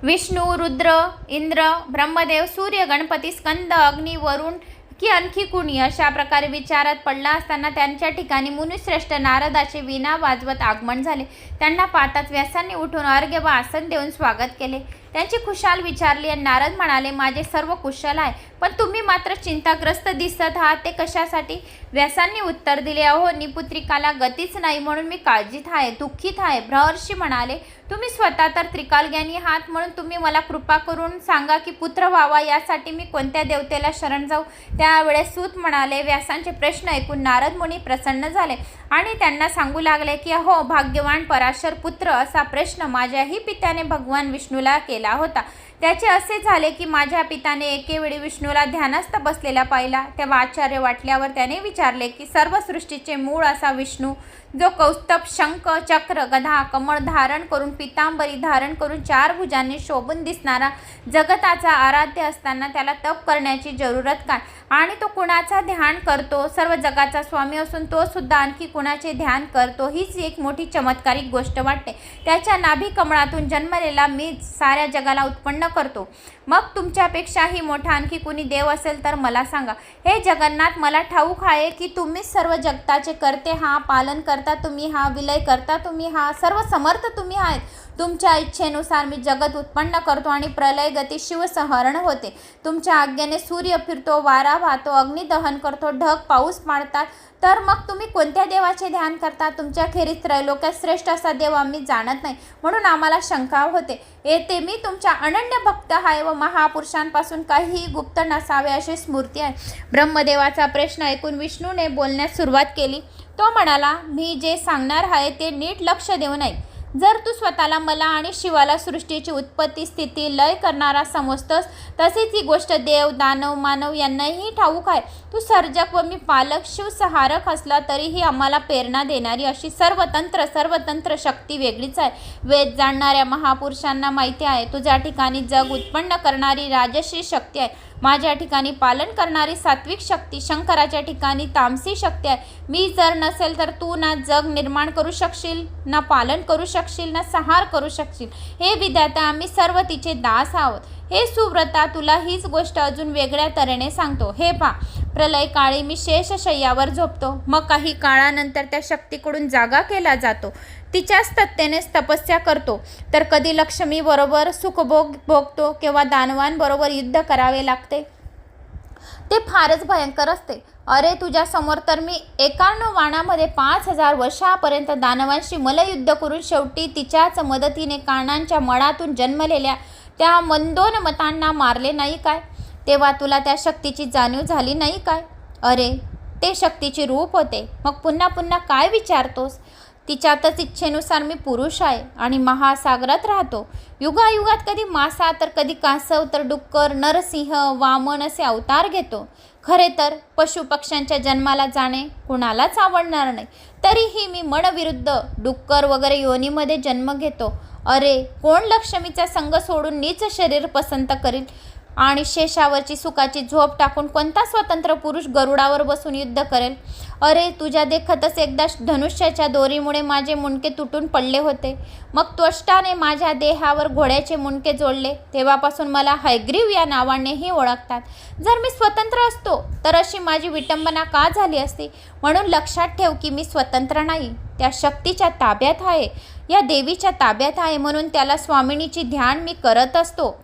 विष्णू, रुद्र, इंद्र, ब्रह्मदेव, सूर्य, गणपती, स्कंद, अग्नी, वरुण की आणखी कुणी? अशा प्रकारे विचारात पडला असताना त्यांच्या ठिकाणी मुनिश्रेष्ठ नारदाचे वीणा वाजवत आगमन झाले. त्यांना पाहताच व्यासांनी उठून अर्घ्य व आसन देऊन स्वागत केले. त्यांची खुशाल विचारली आणि नारद म्हणाले, माझे सर्व कुशल आहे, पण तुम्ही मात्र चिंताग्रस्त दिसत आहात, ते कशासाठी? व्यासांनी उत्तर दिले, अहो, निपुत्रिकाला गतीच नाही म्हणून मी काळजीत आहे, दुःखीत आहे. ब्रह्मर्षी म्हणाले, तुम्ही स्वतः तर त्रिकालज्ञानी आहात, म्हणून तुम्ही मला कृपा करून सांगा की पुत्र व्हावा, यासाठी मी कोणत्या देवतेला शरण जाऊ? त्यावेळेस सूत म्हणाले. व्यासांचे प्रश्न ऐकून नारद मुनी प्रसन्न झाले आणि त्यांना सांगू लागले की अहो, भाग्यवान पराशर पुत्र, असा प्रश्न माझ्याही पित्याने भगवान विष्णूला केला होता. त्याचे असे झाले की माझ्या पित्याने एकेवेळी विष्णूला ध्यानस्थ बसलेला पाहिला. तेव्हा आश्चर्य वाटल्यावर त्याने विचारले की सर्व सृष्टीचे मूळ असा विष्णू, जो कौस्तभ, शंख, चक्र, गदा, कमळ धारण करून, पितांबरी धारण करून, चार भुजांनी शोभून दिसणारा, जगताचा आराध्य असताना त्याला तप करण्याची जरूरत काय? आणि तो कुणाचा ध्यान करतो? सर्व जगाचा स्वामी असून तो सुद्धा आणखी कुणाचे ध्यान करतो? हीच एक मोठी चमत्कारिक गोष्ट वाटते. त्याच्या नाभी कमळातून जन्मलेला मीच साऱ्या जगाला उत्पन्न करतो. मग तुमच्यापेक्षाही मोठा आणखी कुणी देव असेल तर मला सांगा. हे जगन्नाथ, मला ठाऊक आहे की तुम्हीच सर्व जगताचे करते हा, पालन करता तुम्ही हा, विलय करता तुम्ही हा, सर्व समर्थ तुम्ही आहेत. तुमच्या इच्छेनुसार मी जगत उत्पन्न करतो आणि प्रलय गती शिवसंहरण होते. तुमच्या आज्ञेने सूर्य फिरतो, वारा वाहतो, अग्नी दहन करतो, ढग पाऊस पाडतात. तर मग तुम्ही कोणत्या देवाचे ध्यान करता? तुमच्या खेरीज त्रैलोक्यात श्रेष्ठ असा देव आम्ही जाणत नाही, म्हणून आम्हाला शंका होते. येथे मी तुमच्या अनन्य भक्त आहे व महापुरुषांपासून काहीही गुप्त नसावे अशी स्मृती आहे. ब्रह्मदेवाचा प्रश्न ऐकून विष्णूने बोलण्यास सुरुवात केली. तो म्हणाला, मी जे सांगणार आहे ते नीट लक्ष देऊन ऐक. जर तू स्वतःला मला आणि शिवाला सृष्टीची उत्पत्ती, स्थिती, लय करणारा समजतोस, तसेच ही गोष्ट देव, दानव, मानव यांनाही ठाऊक आहे. तू सर्जक व मी पालक, शिवसंहारक असला तरीही आम्हाला प्रेरणा देणारी अशी सर्वतंत्र शक्ती वेगळीच आहे. वेद जाणणाऱ्या महापुरुषांना माहिती आहे. तुझ्या ठिकाणी जग उत्पन्न करणारी राजसी शक्ती आहे, माझ्या ठिकाणी पालन करणारी सात्विक शक्ती, शंकराच्या ठिकाणी तामसी शक्ती आहे. मी जर नसेल तर तू ना जग निर्माण करू शकशील, ना पालन करू शकशील, ना संहार करू शकशील. हे विधाता, आम्ही सर्व तिचे दास आहोत. हे सुव्रता, तुला हीच गोष्ट अजून वेगळ्या तऱ्हेने सांगतो. हे पा, प्रलय काळी मी शेषशय्यावर झोपतो, मग काही काळानंतर त्या शक्तीकडून जागा केला जातो. तिच्याच तत्तेनेच तपस्या करतो. तर कधी लक्ष्मी बरोबर सुखभोग भोगतो, किंवा दानवांबरोबर युद्ध करावे लागते. ते फारच भयंकर असते. अरे, तुझ्या समोर तर मी 51 वाणामध्ये 5000 वर्षापर्यंत दानवांशी मल्लयुद्ध करून शेवटी तिच्याच मदतीने कानांच्या मळातून जन्मलेल्या त्या मंदोन्मतांना मारले नाही काय? तेव्हा तुला त्या शक्तीची जाणीव झाली नाही काय? अरे, ते शक्तीचे रूप होते. मग पुन्हा पुन्हा काय विचारतोस? तिच्यातच इच्छेनुसार मी पुरुष आहे आणि महासागरात राहतो. युगायुगात कधी मासा तर कधी कासव तर डुक्कर, नरसिंह, वामन असे अवतार घेतो. खरे तर पशुपक्ष्यांच्या जन्माला जाणे कुणालाच आवडणार नाही. तरीही मी मनविरुद्ध डुक्कर वगैरे योनीमध्ये जन्म घेतो. अरे, कोण लक्ष्मीचा संग सोडून नीच शरीर पसंत करील आणि शेषावरची सुखाची झोप टाकून कोणता स्वतंत्र पुरुष गरुडावर बसून युद्ध करेल? अरे, तुझ्या देखतच एकदा धनुष्याच्या दोरीमुळे माझे मुंडके तुटून पडले होते. मग त्वष्टाने माझ्या देहावर घोड्याचे मुंडके जोडले. तेव्हापासून मला हयग्रीव या नावानेही ओळखतात. जर मी स्वतंत्र असतो तर अशी माझी विटंबना का झाली असती? म्हणून लक्षात ठेव की मी स्वतंत्र नाही, त्या शक्तीच्या ताब्यात आहे, या देवीच्या ताब्यात आहे. म्हणून त्याला स्वामिनीची ध्यान मी करत असतो.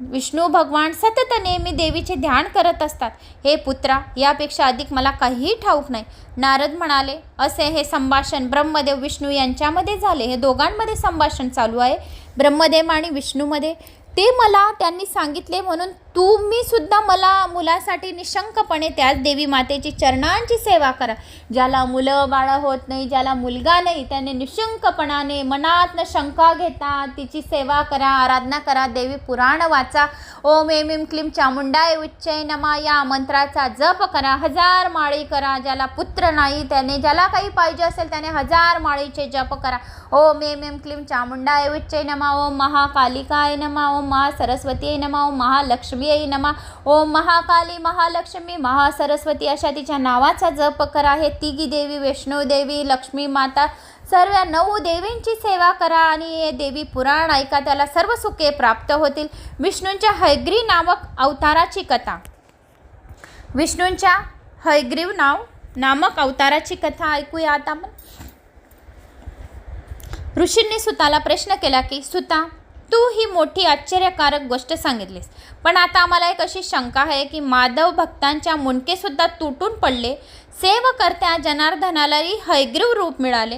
विष्णू भगवान सतत नेहमी देवीचे ध्यान करत असतात. हे पुत्रा, यापेक्षा अधिक मला काहीही ठाऊक नाही. नारद म्हणाले, असे हे संभाषण ब्रह्मदेव विष्णू यांच्यामध्ये झाले. हे दोघांमध्ये संभाषण चालू आहे, ब्रह्मदेव आणि विष्णूमध्ये. ते मला त्यांनी सांगितले, म्हणून तुम्ही सुद्धा मला मुलासाठी निशंकपणे त्याच देवी मातेची चरणांची सेवा करा. ज्याला मुलं बाळं होत नाही, ज्याला मुलगा नाही, त्याने निशंकपणाने मनात न शंका घेता तिची सेवा करा, आराधना करा, देवी पुराण वाचा. ओम ऐं ऐं क्लीं चामुंडाय उच्चै नमः या मंत्राचा जप करा, 1000 माळी करा. ज्याला पुत्र नाही त्याने, ज्याला काही पाहिजे असेल त्याने 1000 माळीचे जप करा. ओम ऐं ऐं क्लीं चामुंडाय उच्चै नमः, ओम महाकालिकाय नमः, ओम महासरस्वतीय नमः, ओम महालक्ष्मी नमः, ओम महाकाली, महालक्ष्मी, महासरस्वती अशा तिच्या नावाचा जप करा. हे तिघी देवी, वैष्णव देवी, लक्ष्मी माता, सर्व 9 देवींची सेवा करा आणि हे देवी पुराण ऐका, त्याला सर्व सुखे प्राप्त होतील. विष्णूंच्या हयग्रीव नामक अवताराची कथा. विष्णूंच्या हयग्रीव नामक अवताराची कथा ऐकूया आता आपण. ऋषींनी सुताला प्रश्न केला की, सुता, तू ही मोठी आश्चर्यकारक गोष्ट सांगितलीस, पण आता आम्हाला एक अशी शंका आहे की माधव भक्तांच्या मुंडके सुद्धा तुटून पडले. सेवकर्त्या जनार्दनालाही हयग्रीव रूप मिळाले.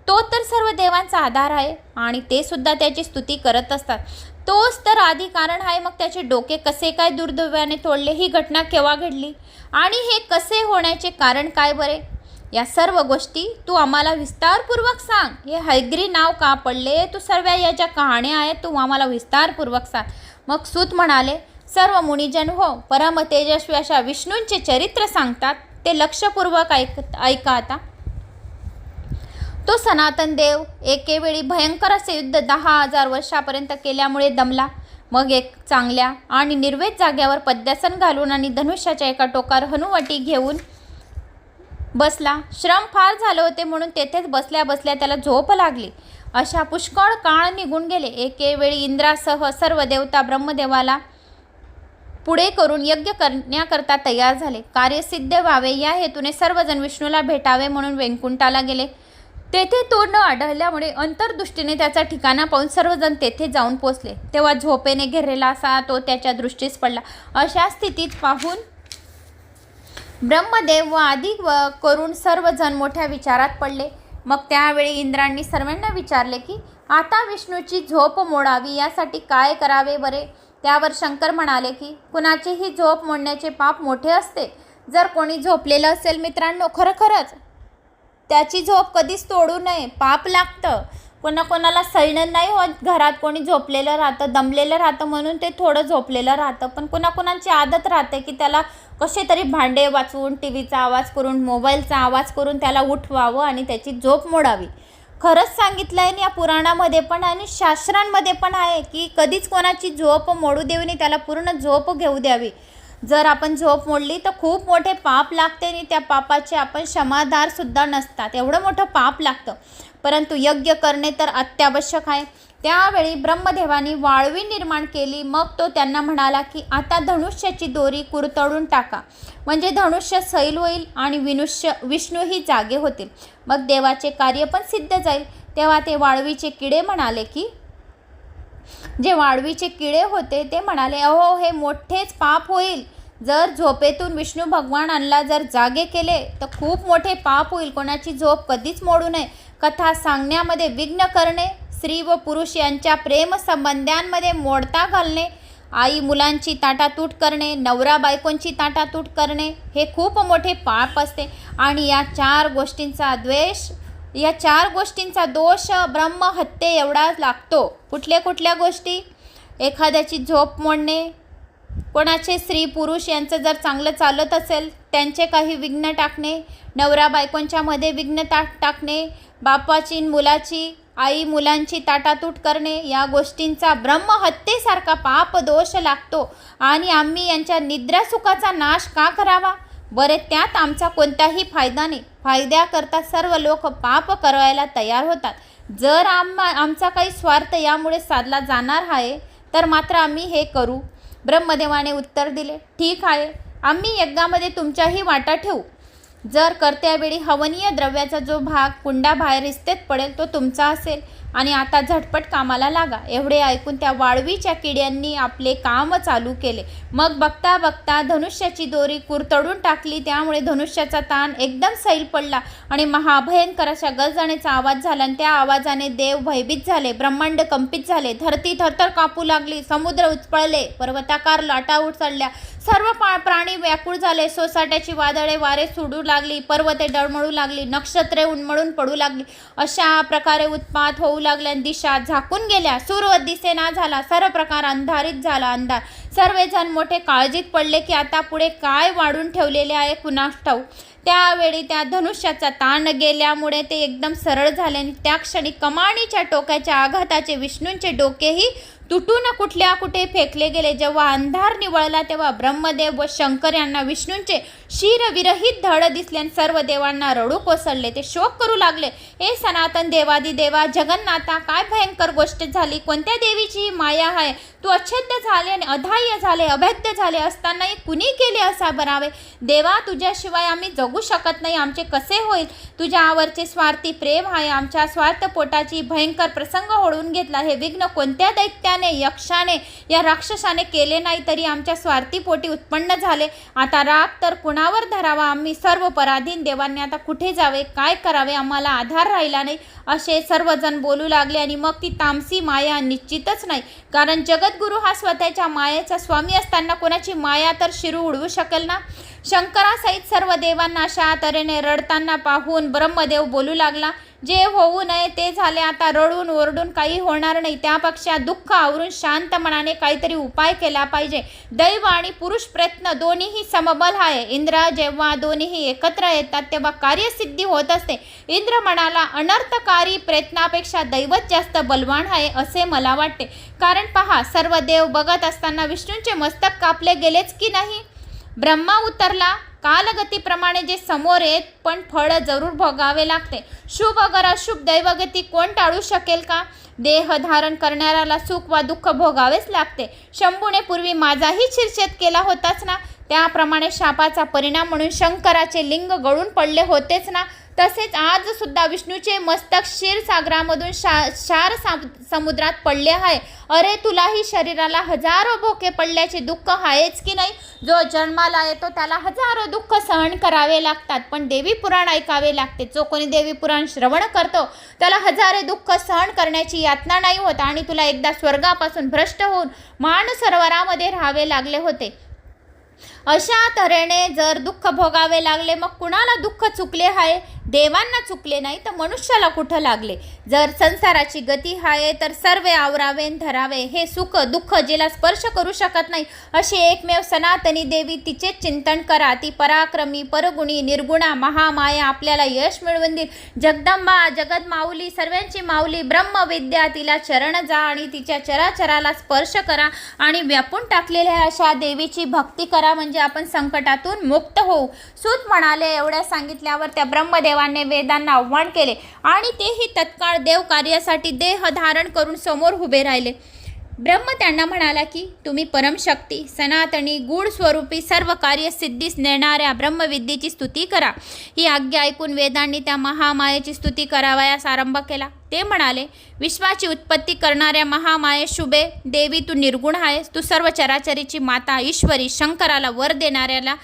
तो तर सर्व देवांचा आधार आहे आणि ते सुद्धा त्याची स्तुती करत असतात. तोच तर आधी कारण आहे. मग त्याचे डोके कसे काय दुर्दैवाने तोडले? ही घटना केव्हा घडली आणि हे कसे होण्याचे कारण काय बरे? या सर्व गोष्टी तू आम्हाला विस्तारपूर्वक सांग. हे हयग्रीव नाव का पडले? तू सर्व या ज्या कहाण्या आहेत तू आम्हाला विस्तारपूर्वक सांग. मग सूत म्हणाले, सर्व मुनिजन हो, परम तेजस्वी अशा विष्णूंचे चरित्र सांगतात, ते लक्षपूर्वक ऐका आता. तो सनातन देव एकेवेळी भयंकर असे युद्ध 10,000 वर्षापर्यंत केल्यामुळे दमला. मग एक चांगल्या आणि निर्वेद जाग्यावर पद्यासन घालून आणि धनुष्याच्या एका टोकावर हनुवटी घेऊन बसला. श्रम फार झाले होते म्हणून तेथेच बसल्या बसल्या त्याला झोप लागली. अशा पुष्कळ काळ निघून गेले. एकेवेळी इंद्रासह सर्व देवता ब्रह्मदेवाला पुढे करून यज्ञ करण्याकरता तयार झाले. कार्यसिद्ध व्हावे या हेतूने सर्वजण विष्णूला भेटावे म्हणून वैकुंठाला गेले. तेथे तो न आढळल्यामुळे अंतर्दृष्टीने त्याचा ठिकाणा पाहून सर्वजण तेथे जाऊन पोचले. तेव्हा झोपेने घेरलेला असा तो त्याच्या दृष्टीस पडला. अशा स्थितीत पाहून ब्रह्मदेव व आदी करून सर्वजण मोठ्या विचारात पडले. मग त्यावेळी इंद्रांनी सर्वांना विचारले की आता विष्णूची झोप मोडावी यासाठी काय करावे बरे? त्यावर शंकर म्हणाले की कुणाचीही झोप मोडण्याचे पाप मोठे असते. जर कोणी झोपलेलं असेल मित्रांनो, खरोखरच त्याची झोप कधीच तोडू नये, पाप लागतं. कोणाकोणाला सैन नाही होत, घरात कोणी झोपलेलं राहतं, दमलेलं राहतं म्हणून ते थोडं झोपलेलं राहतं. पण कोणाकोणाची आदत राहते की त्याला कसे तरी भांडे वाचवून, टी व्हीचा आवाज करून, मोबाईलचा आवाज करून त्याला उठवावं आणि त्याची झोप मोडावी. खरंच सांगितलं आहे या पुराणामध्ये पण आणि शास्त्रांमध्ये पण आहे की कधीच कोणाची झोप मोडू देऊ नये, त्याला पूर्ण झोप घेऊ द्यावी. जर आपण झोप मोडली तर खूप मोठे पाप लागते आणि त्या पापाचे आपण क्षमादारसुद्धा नसतात, एवढं मोठं पाप लागतं. परंतु यज्ञ करणे तर अत्यावश्यक आहे. त्यावेळी ब्रह्मदेवानी वाळवी निर्माण केली. मग तो त्यांना म्हणाला की आता धनुष्याची दोरी कुरतडून टाका, म्हणजे धनुष्य सैल होईल आणि विष्णूही जागे होतील. मग देवाचे कार्य पण सिद्ध जाईल. तेव्हा ते वाळवीचे किडे म्हणाले की जे वाळवीचे किडे होते ते म्हणाले, अहो हे मोठेच पाप होईल. जर झोपेतून विष्णू भगवानांना जर जागे केले तर खूप मोठे पाप होईल. कोणाची झोप कधीच मोडू नये. कथा सांगण्यामध्ये विघ्न करणे, स्त्री व पुरुष यांच्या प्रेमसंबंधांमध्ये मोडता घालणे, आई मुलांची ताटातूट करणे, नवरा बायकोंची ताटातूट करणे हे खूप मोठे पाप असते. आणि या 4 गोष्टींचा द्वेष या 4 गोष्टींचा दोष ब्रह्महत्ये एवढाच लागतो. कुठल्या गोष्टी? एखाद्याची झोप मोडणे, कोणाचे स्त्री पुरुष यांचं जर चांगलं चालत असेल त्यांचे काही विघ्न टाकणे, नवरा बायकोंच्या मध्ये विघ्न टाकणे, बापाची मुलाची, आई मुलांची ताटातूट करणे, या गोष्टींचा ब्रह्महत्येसारखा पाप दोष लागतो. आणि आम्ही यांच्या निद्रासुखाचा नाश का करावा बरे? त्यात आमचा कोणताही फायदा नाही. फायद्याकरता सर्व लोक पाप करायला तयार होतात. जर आमचा काही स्वार्थ यामुळे साधला जाणार आहे तर मात्र आम्ही हे करू. ब्रह्मदेवाने उत्तर दिले, ठीक आहे, आम्ही यज्ञामध्ये तुमच्याही वाटा ठेवू. जर कर्त्यावेळी हवनीय द्रव्याचा जो भाग कुंडाबाहेर इस्तेत पडेल तो तुमचा असेल. आणि आता झटपट कामाला लागा. एवढे ऐकून त्या वाळवीच्या किड्यांनी आपले काम चालू केले. मग बघता बघता धनुष्याची दोरी कुरतडून टाकली. त्यामुळे धनुष्याचा ताण एकदम सैल पडला आणि महाभयंकर अशा गर्जनेचा आवाज झाला. आणि त्या आवाजाने देव भयभीत झाले, ब्रह्मांड कंपित झाले, धरती थरथर कापू लागली, समुद्र उचपळले, पर्वताकार लाटा उचलल्या, सर्व प्राणी व्याकुळ झाले, सोसाट्याची वादळे वारे सुडू लागली, पर्वते डळमळू लागली, नक्षत्रे उन्मळून पडू लागली. अशा प्रकारे उत्पात होऊ लागल्या. दिशा झाकून गेल्या, सूर्य दिसेना झाला, सर्व प्रकार अंधारीत झाला. अंधार. सर्वजण मोठे काळजीत पडले की आता पुढे काय वाढून ठेवलेले आहे कुणास ठाऊक. त्यावेळी त्या धनुष्याचा ताण गेल्यामुळे ते एकदम सरळ झाले आणि त्या क्षणी कमानीच्या टोकाच्या आघाताचे विष्णूंचे डोकेही तुटून कुठल्या कुठे फेकले गेले. जेव्हा अंधार निवळला तेव्हा ब्रह्मदेव व शंकर यांना विष्णूंचे शिरविरहित धड दिसले आणि सर्व देवांना रडू कोसळले. ते शोक करू लागले, हे सनातन देवादिदेवा जगन्नाथा, काय भयंकर गोष्ट झाली. कोणत्या देवीची ही माया आहे? तू अच्छेद्य झाले आणि अधाह्य झाले, अभेद्य झाले असतानाही कुणी केले असा बनावे? देवा, तुझ्याशिवाय आम्ही जगू शकत नाही, आमचे कसे होईल? तुझ्यावरचे स्वार्थी प्रेम आहे, आमच्या स्वार्थ पोटाची भयंकर प्रसंग ओढून घेतला. हे विघ्न कोणत्या दैत्याने, यक्षाने, या राक्षसाने केले नाही तरी आमच्या स्वार्थी पोटी उत्पन्न झाले. आता राग तर कुणावर धरावा? आम्ही सर्व पराधीन. देवांनी आता कुठे जावे, काय करावे? आम्हाला आधार राहिला नाही, असे सर्वजण बोलू लागले. आणि मग ती तामसी माया निश्चितच नाही, कारण जगद्गुरू हा स्वतःच्या मायेचा स्वामी असताना कोणाची माया तर शिरू उडवू शकेल ना? शंकरासहित सर्व देवांना अशा तऱ्हेने रडताना पाहून ब्रह्मदेव बोलू लागला, जे होऊ नये ते झाले. आता रडून ओरडून काही होणार नाही. त्यापेक्षा दुःख आवरून शांत मनाने काहीतरी उपाय केला पाहिजे. दैव आणि पुरुष प्रयत्न दोन्हीही समबल आहे. इंद्र जेव्हा दोन्हीही एकत्र येतात तेव्हा कार्यसिद्धी होत असते. इंद्र म्हणाला, अनर्थकारी प्रयत्नापेक्षा दैवत जास्त बलवान आहे असे मला वाटते. कारण पहा, सर्व देव बघत असताना विष्णूंचे मस्तक कापले गेलेच की नाही? ब्रह्मा उतरला. कालगतीप्रमाणे जे समोर येत पण फळ जरूर भोगावे लागते. शुभ अगर अशुभ दैवगती कोण टाळू शकेल का? देह धारण करणाऱ्याला सुख वा दुःख भोगावेच लागते. शंभूने पूर्वी माझाही शिरछेद केला होताच ना, त्याप्रमाणे शापाचा परिणाम म्हणून शंकराचे लिंग गळून पडले होतेच ना. तसेच आज सुद्धा विष्णूचे मस्तक क्षीरसागरामधून क्षार समुद्रात पडले आहे. अरे, तुलाही शरीराला हजारो भोके पडल्याचे दुःख आहेच की नाही? जो जन्माला येतो त्याला हजारो दुःख सहन करावे लागतात, पण देवी पुराण ऐकावे लागते. जो कोणी देवी पुराण श्रवण करतो त्याला हजारे दुःख सहन करण्याची यातना नाही होत. आणि तुला एकदा स्वर्गापासून भ्रष्ट होऊन मानसरोवरामध्ये राहावे लागले होते. अशा तऱ्हेने जर दुःख भोगावे लागले, मग कुणाला दुःख चुकले आहे? देवांना चुकले नाही तर मनुष्याला कुठं लागले? जर संसाराची गती आहे तर सर्व आवरावे धरावे. हे सुख दुःख जिला स्पर्श करू शकत नाही अशी एकमेव सनातनी देवी, तिचे चिंतन करा. ती पराक्रमी, परगुणी, निर्गुणा महामाया आपल्याला यश मिळवून देईल. जगदंबा, जगद माऊली, सर्वांची माऊली ब्रह्मविद्या, तिला चरण जा आणि तिच्या चराचराला स्पर्श करा आणि व्यापून टाकलेल्या अशा देवीची भक्ती करा, म्हणजे आपण संकटातून मुक्त होऊ. सूत म्हणाले. एवढ्या सांगितल्यावर त्या ब्रह्मदेवाने वेदांना आव्हान केले आणि तेही तत्काळ देव कार्यासाठी देह धारण करून समोर उभे राहिले. ब्रह्म त्यांना म्हणाला की तुम्ही परमशक्ती, सनातनी, गूढ स्वरूपी, सर्व कार्य सिद्धीस नेणाऱ्या ब्रह्मविद्येची स्तुती करा. ही आज्ञा ऐकून वेदांनी त्या महामायेची स्तुती करावयास आरंभ केला. ते म्हणाले, विश्वाची उत्पत्ती करणाऱ्या महामाये शुभे देवी, तू निर्गुण आहेस. तू सर्व चराचरीची माता, ईश्वरी, शंकराला वर देणाऱ्याला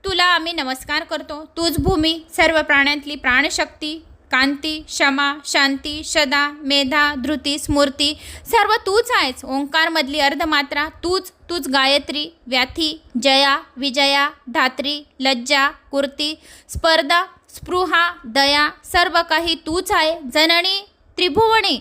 तुला आम्ही नमस्कार करतो. तूच भूमी, सर्व प्राण्यांतली प्राणशक्ती, कांती, क्षमा, शांती, सदा, मेधा, धृती, स्मृती, सर्व तूच आहेस. ओंकारमधली अर्धमात्रा तूच गायत्री, व्याथी, जया, विजया, धात्री, लज्जा, कुर्ती, स्पर्धा, स्पृहा, दया सर्व काही तूच आहे. जननी त्रिभुवनी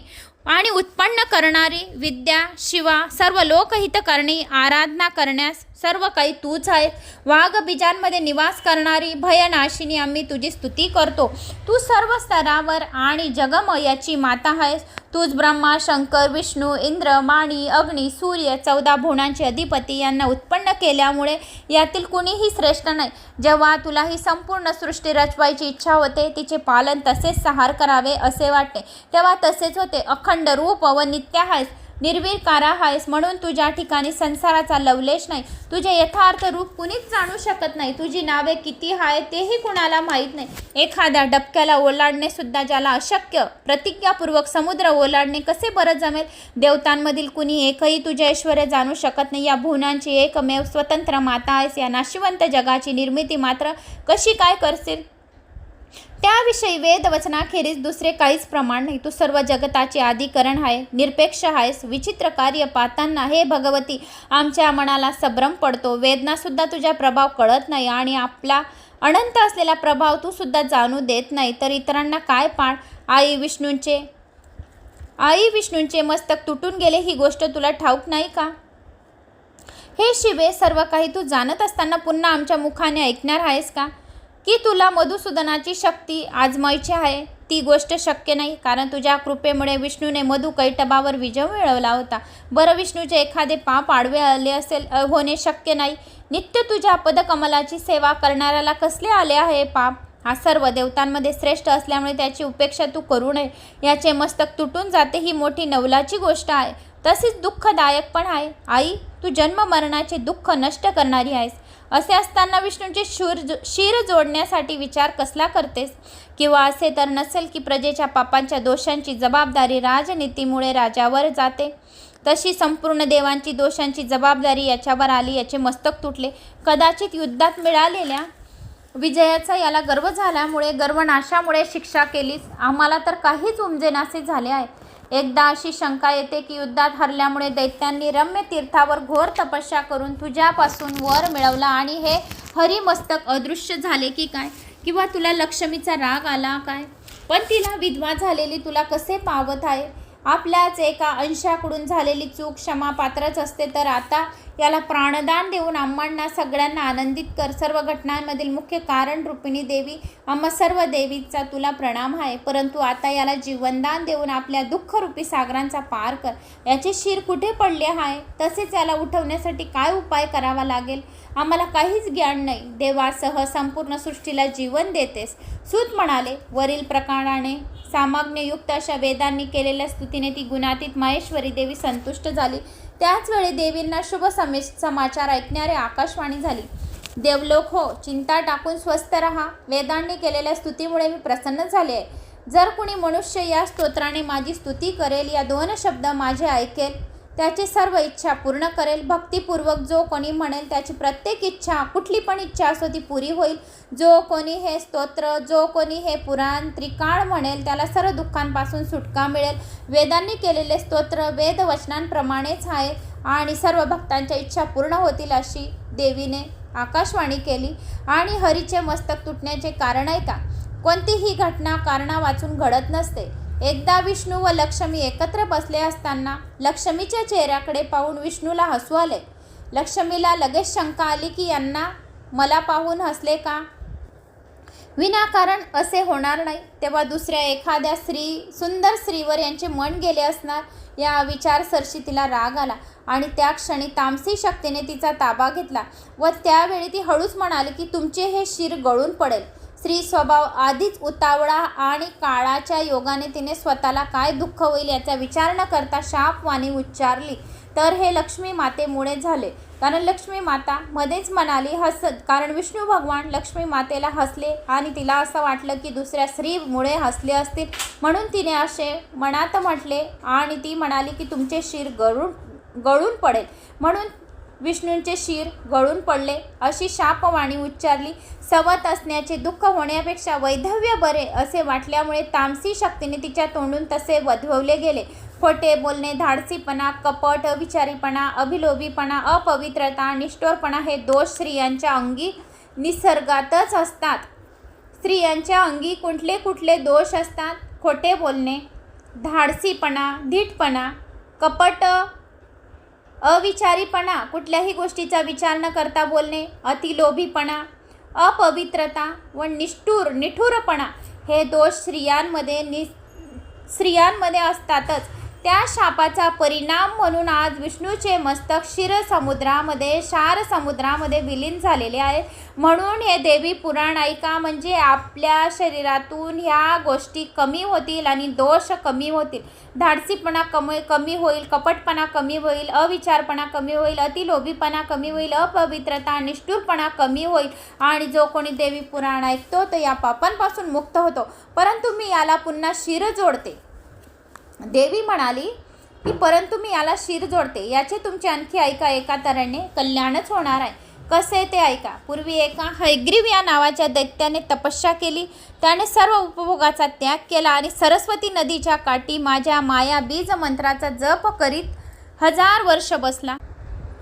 आणि उत्पन्न करणारी, विद्या, शिवा, सर्व लोकहित करणी, आराधना करण्यास सर्व काही तूच आहे. वाघ बीजांमध्ये निवास करणारी, भयनाशिनी आम्ही तुझी स्तुती करतो. तू सर्व स्तरावर आणि जगमयाची माता आहेस. तूच ब्रह्मा, शंकर, विष्णू, इंद्र, माणी, अग्नी, सूर्य 14 भुवनांचे अधिपती यांना उत्पन्न केल्यामुळे यातील कुणीही श्रेष्ठ नाही. जेव्हा तुला ही संपूर्ण सृष्टी रचवायची इच्छा होते, तिचे पालन तसेच संहार करावे असे वाटते, तेव्हा तसेच होते. अखंड रूप व नित्य आहेस, निर्विकारा आहेस, म्हणून तुझ्या ठिकाणी संसाराचा लवलेश नाही. तुझे यथार्थ रूप कुणीच जाणू शकत नाही. तुझी नावे किती आहेत तेही कुणाला माहीत नाही. एखाद्या डबक्याला ओलांडणे सुद्धा ज्याला अशक्य, प्रतिज्ञापूर्वक समुद्र ओलांडणे कसे बरं जमेल. देवतांमधील कुणी एकही तुझे ऐश्वर्य जाणू शकत नाही. या भुवनांची एकमेव स्वतंत्र माता आहेस. या नाशिवंत जगाची निर्मिती मात्र कशी काय करशील, त्याविषयी वेदवचनाखेरीज दुसरे काहीच प्रमाण नाही. तू सर्व जगताचे आदिकरण आहे, निरपेक्ष आहेस. विचित्र कार्य पाहताना हे भगवती आमच्या मनाला संभ्रम पडतो. वेदनासुद्धा तुझा प्रभाव कळत नाही आणि आपला अनंत असलेला प्रभाव तू सुद्धा जाणू देत नाही, तर इतरांना काय पाळ. आई विष्णूंचे मस्तक तुटून गेले ही गोष्ट तुला ठाऊक नाही का. हे शिवे, सर्व काही तू जाणत असताना पुन्हा आमच्या मुखाने ऐकणार आहेस का, की तुला मधुसूदनाची शक्ती आजमायची आहे. ती गोष्ट शक्य नाही, कारण तुझ्या कृपेमुळे विष्णूने मधु कैटभावर विजय मिळवला होता. बरं, विष्णूचे एखादे पाप आडवे आले असेल होणे शक्य नाही. नित्य तुझ्या पदकमलाची सेवा करणाऱ्याला कसले आले आहे पाप. हा सर्व देवतांमध्ये श्रेष्ठ असल्यामुळे त्याची उपेक्षा तू करू नये. याचे मस्तक तुटून जाते ही मोठी नवलाची गोष्ट आहे, तसेच दुःखदायक पण आहे. आई, तू जन्म मरणाचे दुःख नष्ट करणारी आहेस. असे असताना विष्णूंचे शिर जोडण्यासाठी विचार कसला करतेस. किंवा असे तर नसेल की प्रजेच्या पापांच्या दोषांची जबाबदारी राजनीतीमुळे राजावर जाते. तशी संपूर्ण देवांची दोषांची जबाबदारी याच्यावर आली, याचे मस्तक तुटले. कदाचित युद्धात मिळालेल्या विजयाचा याला गर्व झाल्यामुळे, गर्वनाशामुळे शिक्षा केलीस. आम्हाला तर काहीच उमजेनासे झाले आहे. एकदा अशी शंका येते की युद्धात हरल्यामुळे दैत्यांनी रम्य तीर्थावर घोर तपस्या करून तुझ्यापासून वर मिळवला आणि हे हरिमस्तक अदृश्य झाले की काय. किंवा तुला लक्ष्मीचा राग आला काय. पण तिला विधवा झालेली तुला कसे पावत आहे. आपल्याच एका अंशाकडून झालेली चूक क्षमापात्रच असते, तर आता याला प्राणदान देऊन आम्हांना सगळ्यांना आनंदित कर. सर्व घटनांमधील मुख्य कारण रूपिणी देवी, आम्हा सर्व देवीचा तुला प्रणाम आहे. परंतु आता याला जीवनदान देऊन आपल्या दुःखरूपी सागरांचा पार कर. याचे शिर कुठे पडले आहे, तसेच याला उठवण्यासाठी काय उपाय करावा लागेल. आम्हाला काहीच ज्ञान नाही. देवासह संपूर्ण सृष्टीला जीवन देतेस. सूत म्हणाले, वरील प्रकाराने सामग्न्ययुक्त अशा वेदांनी केलेल्या स्तुतीने ती गुणातीत महेश्वरी देवी संतुष्ट झाली. त्याचवेळी देवींना शुभ समाचार ऐकणारे आकाशवाणी झाली. देवलोक हो, चिंता टाकून स्वस्थ रहा. वेदांनी केलेल्या स्तुतीमुळे मी प्रसन्न झाले आहे. जर कुणी मनुष्य या स्तोत्राने माझी स्तुती करेल, या 2 शब्द माझे ऐकेल, त्याची सर्व इच्छा पूर्ण करेल. भक्तिपूर्वक जो कोणी म्हणेल त्याची प्रत्येक इच्छा, कुठली पण इच्छा असो, ती पुरी होईल. जो कोणी हे स्तोत्र, जो कोणी हे पुराण त्रिकाळ म्हणेल, त्याला सर्व दुःखांपासून सुटका मिळेल. वेदांनी केलेले स्तोत्र वेदवचनांप्रमाणेच आहे आणि सर्व भक्तांच्या इच्छा पूर्ण होतील अशी देवीने आकाशवाणी केली. आणि हरीचे मस्तक तुटण्याचे कारण आहे का. कोणतीही घटना कारणा वाचून घडत नसते. एकदा विष्णू व लक्ष्मी एकत्र बसले असताना लक्ष्मीच्या चेहऱ्याकडे पाहून विष्णूला हसू आले. लक्ष्मीला लगेच शंका आली की यांना मला पाहून हसले का. विनाकारण असे होणार नाही. तेव्हा दुसऱ्या एखाद्या सुंदर स्त्रीवर यांचे मन गेले असणार, या विचारसरशी तिला राग आला आणि त्या क्षणी तामसी शक्तीने तिचा ताबा घेतला व त्यावेळी ती हळूच म्हणाली की तुमचे हे शिर गळून पडेल. स्त्री स्वभाव आधीच उतावळा आणि काळाच्या योगाने तिने स्वतःला काय दुःख होईल याचा विचार न करता शापवाणी उच्चारली, तर हे लक्ष्मी मातेमुळे झाले. कारण लक्ष्मी माता मध्येच म्हणाली कारण विष्णू भगवान लक्ष्मी मातेला हसले आणि तिला असं वाटलं की दुसऱ्या स्त्रीमुळे हसले असतील, म्हणून तिने असे मनात म्हटले आणि ती म्हणाली की तुमचे शिर गळून पडेल. म्हणून विष्णूंचे शिर गळून पडले अशी शापवाणी उच्चारली. सवत असण्याचे दुःख होण्यापेक्षा वैधव्य बरे असे वाटल्यामुळे तामसी शक्तीने तिच्या तोंडून तसे वधवले गेले. खोटे बोलणे, धाडसीपणा, कपट, अविचारीपणा, अभिलोभीपणा, अपवित्रता, निष्ठोरपणा हे दोष स्त्रियांच्या अंगी निसर्गातच असतात. स्त्रियांच्या अंगी कुठले कुठले दोष असतात? खोटे बोलणे, धाडसीपणा, धीटपणा, कपट, अविचारीपणा, कुठल्याही गोष्टीचा विचार न करता बोलणे, अतिलोभीपणा, अपवित्रता व निठुरपणा हे दोष स्त्रियांमध्ये असतातच. त्या शापाचा परिणाम म्हणून आज विष्णूचे मस्तक क्षार समुद्रामध्ये विलीन झालेले आहे. म्हणून हे देवी पुराण ऐका, म्हणजे आपल्या शरीरातून ह्या गोष्टी कमी होतील आणि दोष कमी होतील. धाडसीपणा कमी होईल, कपटपणा कमी होईल, अविचारपणा कमी होईल, अतिलोभीपणा कमी होईल, अपवित्रता, निष्ठुरपणा कमी होईल आणि जो कोणी देवी पुराण ऐकतो तो या पापांपासून मुक्त होतो. परंतु मी याला पुन्हा शिर जोडते. देवी म्हणाली की परंतु मी याला शिर जोडते, याचे तुमचे आणखी ऐका, एका तऱ्हेने कल्याणच होणार आहे. कसे ते ऐका. पूर्वी एका हयग्रीव या नावाच्या दैत्याने तपस्या केली. त्याने सर्व उपभोगाचा त्याग केला आणि सरस्वती नदीच्या काठी माझ्या माया बीज मंत्राचा जप करीत 1000 वर्ष बसला.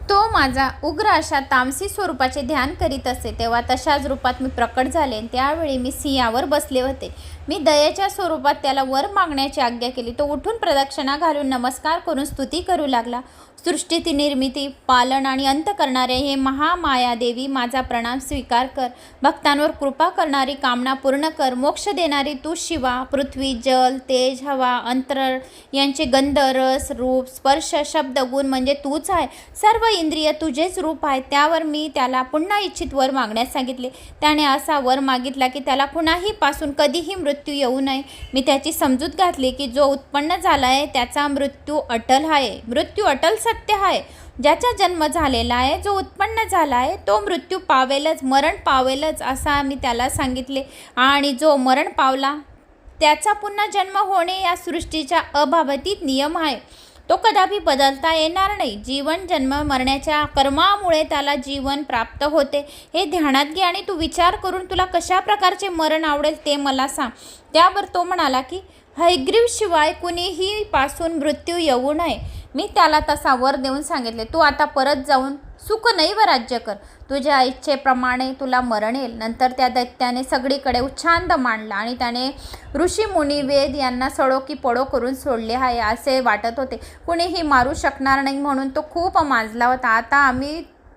तो माझा उग्र अशा तामसी स्वरूपाचे ध्यान करीत असे. तेव्हा तशाच रूपात मी प्रकट झाले. त्यावेळी मी सिंहावर बसले होते. मी दयेच्या स्वरूपात त्याला वर मागण्याची आज्ञा केली. तो उठून प्रदक्षिणा घालून नमस्कार करून स्तुती करू लागला. सृष्टीची निर्मिती, पालन आणि अंत करणारे हे महामाया देवी, माझा प्रणाम स्वीकार कर. भक्तांवर कृपा करणारी, कामना पूर्ण कर. मोक्ष देणारी तू शिवा. पृथ्वी, जल, तेज, हवा, अंतर यांचे गंध, रस, रूप, स्पर्श, शब्द, गुण म्हणजे तूच आहे. सर्व इंद्रिय तुझेच रूप आहे. त्यावर मी त्याला पुन्हा इच्छित वर मागण्यास सांगितले. त्याने असा वर मागितला की त्याला कुणाही पासून कधीही मृत्यू येऊ नये. मी त्याची समजूत घातली की जो उत्पन्न झाला आहे त्याचा मृत्यू अटल आहे. मृत्यू अटल सत्य आहे. ज्याचा जन्म झालेला आहे, जो उत्पन्न झाला आहे तो मृत्यू पावेलच, मरण पावेलच असा मी त्याला सांगितले. आणि जो मरण पावला त्याचा पुन्हा जन्म होणे या सृष्टीचा अबाधित नियम आहे. तो कदापि बदलता येणार नाही. जीवन जन्म मरण्याच्या कर्मामुळे त्याला जीवन प्राप्त होते. हे ध्यानात घे आणि तू विचार करून तुला कशा प्रकारचे मरण आवडेल ते मला सांग. त्यावर तो म्हणाला की हयग्रीव शिवाय कुणीही पासून मृत्यू येऊ नये. मी त्याला तसा वर देऊन सांगितले, तू आता परत जाऊन सुखनैव राज्य कर. तुझ्या इच्छेप्रमाणे तुला मरण येईल. नंतर त्या दैत्याने सगळीकडे उच्छांद मांडला आणि त्याने ऋषी मुनी वेद यांना सडो की पडो करून सोडले आहे असे वाटत होते. कुणीही मारू शकणार नाही म्हणून तो खूप माजला होता. आता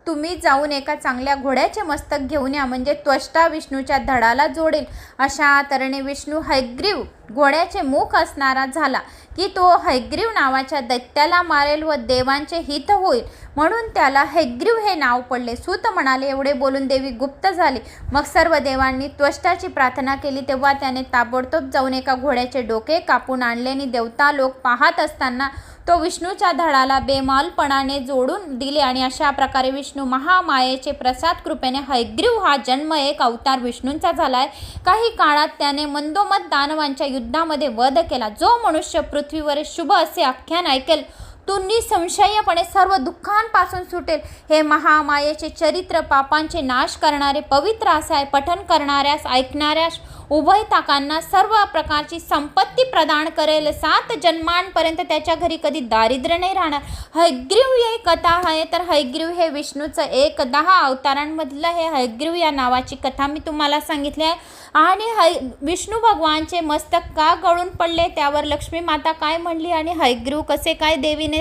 तुम्ही जाऊन एका चांगल्या घोड्याचे मस्तक घेऊन या, म्हणजे त्वष्टा विष्णूच्या धडाला जोडेल. अशा तऱ्हेने विष्णू हयग्रीव घोड्याचे मुख असणारा झाला की तो हयग्रीव नावाच्या दैत्याला मारेल व देवांचे हित होईल, म्हणून त्याला हयग्रीव हे नाव पडले. सूत म्हणाले. एवढे बोलून देवी गुप्त झाली. मग सर्व देवांनी त्वष्टाची प्रार्थना केली. तेव्हा त्याने ताबडतोब जाऊन एका घोड्याचे डोके कापून आणले आणि देवता लोक पाहत असताना तो विष्णूच्या धडाला बेमालपणाने जोडून दिले. आणि अशा प्रकारे विष्णू महामायेचे प्रसाद कृपेने हयग्रीव हा जन्म एक अवतार विष्णूंचा झाला आहे. काही काळात त्याने मंदोमद दानवांच्या युद्धामध्ये वध केला. जो मनुष्य पृथ्वीवर शुभ असे आख्यान ऐकेल तो निसंशयपणे सर्व दुःखांपासून सुटेल. हे महामायेचे चरित्र पापांचे नाश करणारे पवित्र असे आहे. पठन करणाऱ्यास, ऐकणाऱ्यास उभय ताकांना सर्व प्रकारची संपत्ती प्रदान करेल. 7 जन्मांपर्यंत त्याच्या घरी कधी दारिद्र्य नाही राहणार. हयग्रीव ही कथा आहे. तर हयग्रीव हे विष्णूचं एक 10 अवतारांमधलं हे हयग्रीव या नावाची कथा मी तुम्हाला सांगितली आहे. आणि विष्णू भगवानचे मस्तक का गळून पडले त्यावर लक्ष्मी माता काय म्हणली आणि हयग्रीव कसे काय देवीने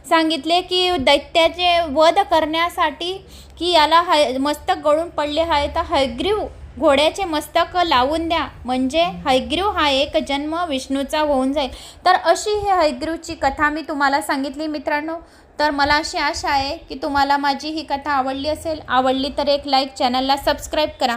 सांगितले की दैत्याचे वध करण्यासाठी की याला मस्तक गळून पडले आहे, तर हयग्रीव घोड्याचे मस्तक लावून द्या, म्हणजे हयग्रीव हा एक जन्म विष्णूचा होऊन जाईल. तर अशी ही हयग्रीवची कथा मी तुम्हाला सांगितली मित्रांनो. तर मला अशी आशा आहे की तुम्हाला माझी ही कथा आवडली असेल. आवडली तर एक लाईक, चॅनलला सबस्क्राईब करा.